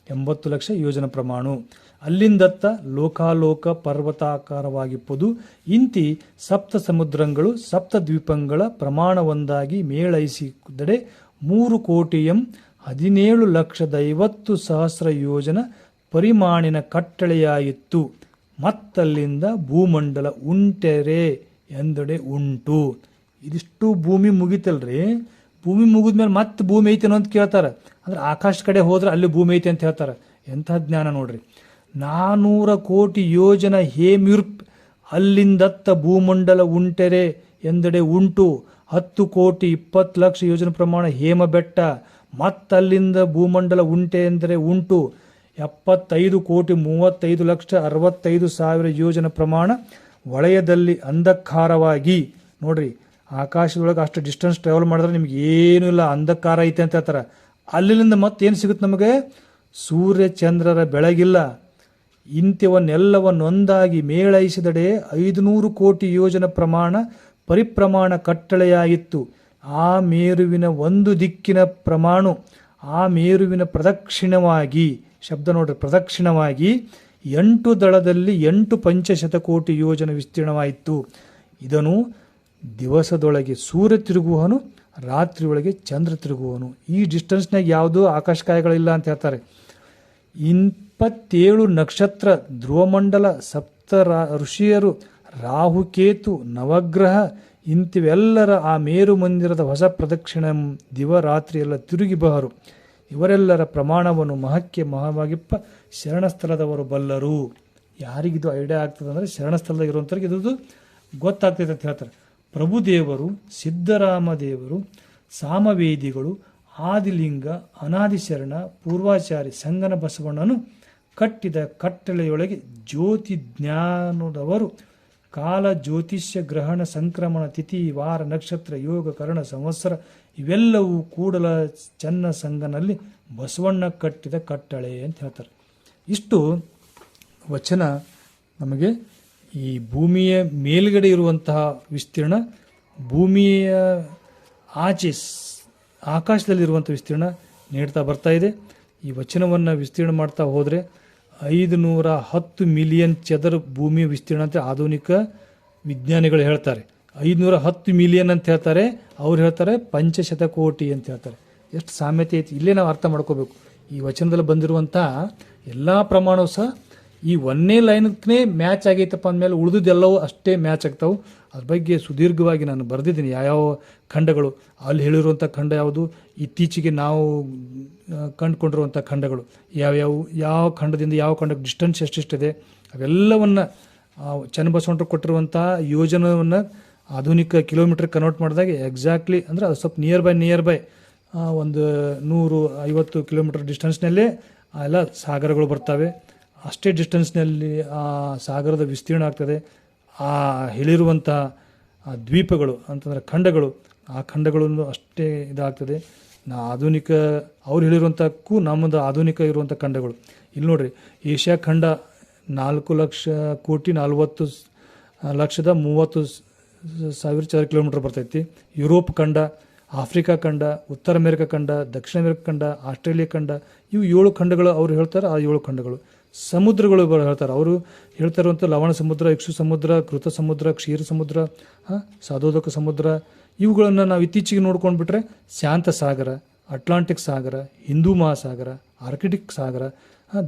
80 ಲಕ್ಷ ಯೋಜನ ಪ್ರಮಾಣ. ಅಲ್ಲಿಂದತ್ತ ಲೋಕಾಲೋಕ ಪರ್ವತಾಕಾರವಾಗಿಪ್ಪದು. ಇಂತಿ ಸಪ್ತ ಸಮುದ್ರಗಳು ಸಪ್ತ ದ್ವೀಪಗಳ ಪ್ರಮಾಣವೊಂದಾಗಿ ಮೇಳೈಸಿದಡೆ 3 ಕೋಟಿ 17,50,000 ಯೋಜನ ಪರಿಮಾಣಿನ ಕಟ್ಟಳೆಯಾಯಿತು. ಮತ್ತಲ್ಲಿಂದ ಭೂಮಂಡಲ ಉಂಟೆರೆ ಎಂದಡೆ ಉಂಟು. ಇದಿಷ್ಟು ಭೂಮಿ ಮುಗಿತಲ್ರಿ. ಭೂಮಿ ಮುಗಿದ್ಮೇಲೆ ಮತ್ತೆ ಭೂಮಿ ಐತೇನೋ ಅಂತ ಕೇಳ್ತಾರೆ. ಅಂದ್ರೆ ಆಕಾಶ ಕಡೆ ಹೋದ್ರೆ ಅಲ್ಲಿ ಭೂಮಿ ಐತೆ ಅಂತ ಹೇಳ್ತಾರೆ. ಎಂಥ ಜ್ಞಾನ ನೋಡ್ರಿ. 400 ಕೋಟಿ ಯೋಜನ ಹೇಮಿರ್ಪ್ ಅಲ್ಲಿಂದತ್ತ ಭೂಮಂಡಲ ಉಂಟೆರೆ ಎಂದಡೆ ಉಂಟು. 10 ಕೋಟಿ 20 ಲಕ್ಷ ಯೋಜನ ಪ್ರಮಾಣ ಹೇಮ ಬೆಟ್ಟ. ಮತ್ತಲ್ಲಿಂದ ಭೂಮಂಡಲ ಉಂಟೆ ಎಂದರೆ ಉಂಟು. 75 ಕೋಟಿ 35,65,000 ಯೋಜನ ಪ್ರಮಾಣ ವಲಯದಲ್ಲಿ ಅಂಧಕಾರವಾಗಿ. ನೋಡ್ರಿ, ಆಕಾಶದೊಳಗೆ ಅಷ್ಟು ಡಿಸ್ಟೆನ್ಸ್ ಟ್ರಾವೆಲ್ ಮಾಡಿದ್ರೆ ನಿಮ್ಗೆ ಏನೂ ಇಲ್ಲ, ಅಂಧಕಾರ ಐತೆ ಅಂತ ಹೇಳ್ತಾರೆ. ಅಲ್ಲಿಂದ ಮತ್ತೇನು ಸಿಗುತ್ತೆ ನಮಗೆ? ಸೂರ್ಯ ಚಂದ್ರರ ಬೆಳಗಿಲ್ಲ. ಇಂಥವನ್ನೆಲ್ಲವನ್ನೊಂದಾಗಿ ಮೇಳೈಸಿದಡೆ 500 ಕೋಟಿ ಯೋಜನ ಪ್ರಮಾಣ ಪರಿಪ್ರಮಾಣ ಕಟ್ಟಳೆಯಾಗಿತ್ತು. ಆ ಮೇರುವಿನ ಒಂದು ದಿಕ್ಕಿನ ಪ್ರಮಾಣ ಆ ಮೇರುವಿನ ಪ್ರದಕ್ಷಿಣವಾಗಿ, ಶಬ್ದ ನೋಡ್ರಿ, ಪ್ರದಕ್ಷಿಣವಾಗಿ 8 ದಳದಲ್ಲಿ 8 ಪಂಚಶತಕೋಟಿ ಯೋಜನ ವಿಸ್ತೀರ್ಣವಾಯಿತು. ಇದನ್ನು ದಿವಸದೊಳಗೆ ಸೂರ್ಯ ತಿರುಗುವನು, ರಾತ್ರಿ ಒಳಗೆ ಚಂದ್ರ ತಿರುಗುವನು. ಈ ಡಿಸ್ಟೆನ್ಸ್ನಾಗ ಯಾವುದೂ ಆಕಾಶಕಾಯಗಳಿಲ್ಲ ಅಂತ ಹೇಳ್ತಾರೆ. 27 ನಕ್ಷತ್ರ, ಧ್ರುವಮಂಡಲ, ಸಪ್ತ ಋಷಿಯರು, ರಾಹುಕೇತು, ನವಗ್ರಹ ಇಂಥವೆಲ್ಲರ ಆ ಮೇರು ಮಂದಿರದ ಹೊಸ ಪ್ರದಕ್ಷಿಣ ದಿವರಾತ್ರಿ ಎಲ್ಲ ತಿರುಗಿ ಬಹರು. ಇವರೆಲ್ಲರ ಪ್ರಮಾಣವನ್ನು ಮಹಕ್ಕೆ ಮಹವಾಗಿಪ್ಪ ಶರಣಸ್ಥಳದವರು ಬಲ್ಲರು. ಯಾರಿಗಿದು ಐಡಿಯಾ ಆಗ್ತದೆ ಅಂದರೆ ಶರಣಸ್ಥಳದಾಗ ಇರುವಂಥವ್ರಿಗೆ ಇದು ಗೊತ್ತಾಗ್ತೈತೆ ಅಂತ ಹೇಳ್ತಾರೆ. ಪ್ರಭುದೇವರು, ಸಿದ್ದರಾಮದೇವರು, ಸಾಮವೇದಿಗಳು, ಆದಿಲಿಂಗ, ಅನಾದಿಶರಣ, ಪೂರ್ವಾಚಾರಿ ಸಂಗನ ಬಸವಣ್ಣನು ಕಟ್ಟಿದ ಕಟ್ಟಳೆಯೊಳಗೆ ಜ್ಯೋತಿ ಜ್ಞಾನದವರು ಕಾಲ, ಜ್ಯೋತಿಷ್ಯ, ಗ್ರಹಣ, ಸಂಕ್ರಮಣ, ತಿಥಿ, ವಾರ, ನಕ್ಷತ್ರ, ಯೋಗ, ಕರ್ಣ, ಸಂವತ್ಸರ ಇವೆಲ್ಲವೂ ಕೂಡಲ ಚೆನ್ನ ಸಂಗನಲ್ಲಿ ಬಸವಣ್ಣ ಕಟ್ಟಿದ ಕಟ್ಟಳೆ ಅಂತ ಹೇಳ್ತಾರೆ. ಇಷ್ಟು ವಚನ ನಮಗೆ ಈ ಭೂಮಿಯ ಮೇಲ್ಗಡೆ ಇರುವಂತಹ ವಿಸ್ತೀರ್ಣ, ಭೂಮಿಯ ಆಚೆ ಆಕಾಶದಲ್ಲಿರುವಂಥ ವಿಸ್ತೀರ್ಣ ನೀಡ್ತಾ ಬರ್ತಾ ಇದೆ. ಈ ವಚನವನ್ನು ವಿಸ್ತೀರ್ಣ ಮಾಡ್ತಾ ಹೋದರೆ 510 ಮಿಲಿಯನ್ ಚದರ ಭೂಮಿಯ ವಿಸ್ತೀರ್ಣ ಅಂತ ಆಧುನಿಕ ವಿಜ್ಞಾನಿಗಳು ಹೇಳ್ತಾರೆ. 510 ಮಿಲಿಯನ್ ಅಂತ ಹೇಳ್ತಾರೆ, ಅವ್ರು ಹೇಳ್ತಾರೆ ಪಂಚಶತಕೋಟಿ ಅಂತ ಹೇಳ್ತಾರೆ. ಎಷ್ಟು ಸಾಮ್ಯತೆ ಐತಿ ಇಲ್ಲೇ ನಾವು ಅರ್ಥ ಮಾಡ್ಕೋಬೇಕು. ಈ ವಚನದಲ್ಲಿ ಬಂದಿರುವಂಥ ಎಲ್ಲ ಪ್ರಮಾಣವು ಸಹ ಈ ಒಂದೇ ಲೈನ್ನೇ ಮ್ಯಾಚ್ ಆಗೈತಪ್ಪ ಅಂದಮೇಲೆ ಉಳಿದುದೆಲ್ಲವೂ ಅಷ್ಟೇ ಮ್ಯಾಚ್ ಆಗ್ತಾವೆ. ಅದ್ರ ಬಗ್ಗೆ ಸುದೀರ್ಘವಾಗಿ ನಾನು ಬರೆದಿದ್ದೀನಿ, ಯಾವ್ಯಾವ ಖಂಡಗಳು, ಅಲ್ಲಿ ಹೇಳಿರುವಂಥ ಖಂಡ ಯಾವುದು, ಇತ್ತೀಚೆಗೆ ನಾವು ಕಂಡುಕೊಂಡಿರುವಂಥ ಖಂಡಗಳು ಯಾವ್ಯಾವು, ಯಾವ ಖಂಡದಿಂದ ಯಾವ ಖಂಡಕ್ಕೆ ಡಿಸ್ಟೆನ್ಸ್ ಎಷ್ಟಿದೆ, ಅವೆಲ್ಲವನ್ನು ಚನ್ನಬಸವಣ್ಣರು ಕೊಟ್ಟಿರುವಂಥ ಯೋಜನೆಯನ್ನು ಆಧುನಿಕ ಕಿಲೋಮೀಟರ್ ಕನ್ವರ್ಟ್ ಮಾಡಿದಾಗ ಎಕ್ಸಾಕ್ಟ್ಲಿ ಅಂದರೆ ಅದು ಸ್ವಲ್ಪ ನಿಯರ್ ಬೈ ಒಂದು 150 ಕಿಲೋಮೀಟರ್ ಡಿಸ್ಟೆನ್ಸ್ನಲ್ಲೇ ಎಲ್ಲ ಸಾಗರಗಳು ಬರ್ತವೆ. ಅಷ್ಟೇ ಡಿಸ್ಟೆನ್ಸ್ನಲ್ಲಿ ಆ ಸಾಗರದ ವಿಸ್ತೀರ್ಣ ಆಗ್ತದೆ. ಆ ಹೇಳಿರುವಂಥ ದ್ವೀಪಗಳು ಅಂತಂದರೆ ಖಂಡಗಳು, ಆ ಖಂಡಗಳನ್ನು ಅಷ್ಟೇ ಇದಾಗ್ತದೆ. ಆಧುನಿಕ ಅವ್ರು ಹೇಳಿರುವಂಥಕ್ಕೂ ನಮ್ಮದು ಆಧುನಿಕ ಇರುವಂಥ ಖಂಡಗಳು ಇಲ್ಲಿ ನೋಡ್ರಿ. ಏಷ್ಯಾ ಖಂಡ 4,40,30,000 ಚದರ ಕಿಲೋಮೀಟರ್ ಬರ್ತೈತಿ. ಯುರೋಪ್ ಖಂಡ, ಆಫ್ರಿಕಾ ಖಂಡ, ಉತ್ತರ ಅಮೆರಿಕ ಖಂಡ, ದಕ್ಷಿಣ ಅಮೆರಿಕ ಖಂಡ, ಆಸ್ಟ್ರೇಲಿಯಾ ಖಂಡ, ಇವು 7 ಖಂಡಗಳು ಅವ್ರು ಹೇಳ್ತಾರೆ. ಆ 7 ಖಂಡಗಳು ಸಮುದ್ರಗಳು ಹೇಳ್ತಾರೆ. ಅವರು ಹೇಳ್ತಾ ಇರುವಂಥ ಲವಣ ಸಮುದ್ರ, ಇಕ್ಷು ಸಮುದ್ರ, ಕೃತ ಸಮುದ್ರ, ಕ್ಷೀರ ಸಮುದ್ರ, ಸಾಧೋದಕ ಸಮುದ್ರ, ಇವುಗಳನ್ನು ನಾವು ಇತ್ತೀಚೆಗೆ ನೋಡ್ಕೊಂಡು ಬಿಟ್ರೆ ಶಾಂತ ಸಾಗರ, ಅಟ್ಲಾಂಟಿಕ್ ಸಾಗರ, ಹಿಂದೂ ಮಹಾಸಾಗರ, ಆರ್ಕಿಟಿಕ್ ಸಾಗರ,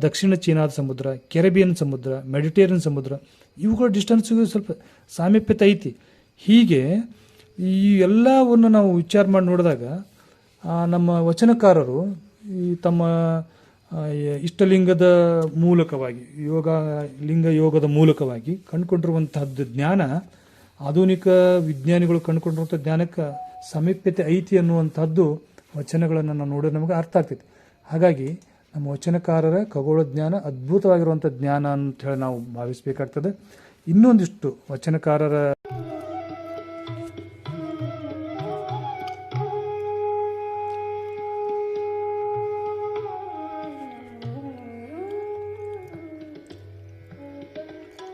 ದಕ್ಷಿಣ ಚೀನಾದ ಸಮುದ್ರ, ಕೆರೆಬಿಯನ್ ಸಮುದ್ರ, ಮೆಡಿಟೇರಿಯನ್ ಸಮುದ್ರ, ಇವುಗಳ ಡಿಸ್ಟೆನ್ಸ್ಗೂ ಸ್ವಲ್ಪ ಸಾಮೀಪ್ಯತೆ ಐತಿ. ಹೀಗೆ ಈ ಎಲ್ಲವನ್ನು ನಾವು ವಿಚಾರ ಮಾಡಿ ನೋಡಿದಾಗ ನಮ್ಮ ವಚನಕಾರರು ಈ ತಮ್ಮ ಇಷ್ಟಲಿಂಗದ ಮೂಲಕವಾಗಿ ಯೋಗದ ಮೂಲಕವಾಗಿ ಕಂಡುಕೊಂಡಿರುವಂತಹದ್ದು ಜ್ಞಾನ ಆಧುನಿಕ ವಿಜ್ಞಾನಿಗಳು ಕಂಡುಕೊಂಡಿರುವಂಥ ಜ್ಞಾನಕ್ಕೆ ಸಾಮೀಪ್ಯತೆ ಐತಿ ಅನ್ನುವಂಥದ್ದು ವಚನಗಳನ್ನು ನಾವು ನೋಡಿದ್ರೆ ನಮಗೆ ಅರ್ಥ ಆಗ್ತೈತಿ. ಹಾಗಾಗಿ ನಮ್ಮ ವಚನಕಾರರ ಖಗೋಳ ಜ್ಞಾನ ಅದ್ಭುತವಾಗಿರುವಂಥ ಜ್ಞಾನ ಅಂತ ಹೇಳಿ ನಾವು ಭಾವಿಸಬೇಕಾಗ್ತದೆ. ಇನ್ನೊಂದಿಷ್ಟು ವಚನಕಾರರ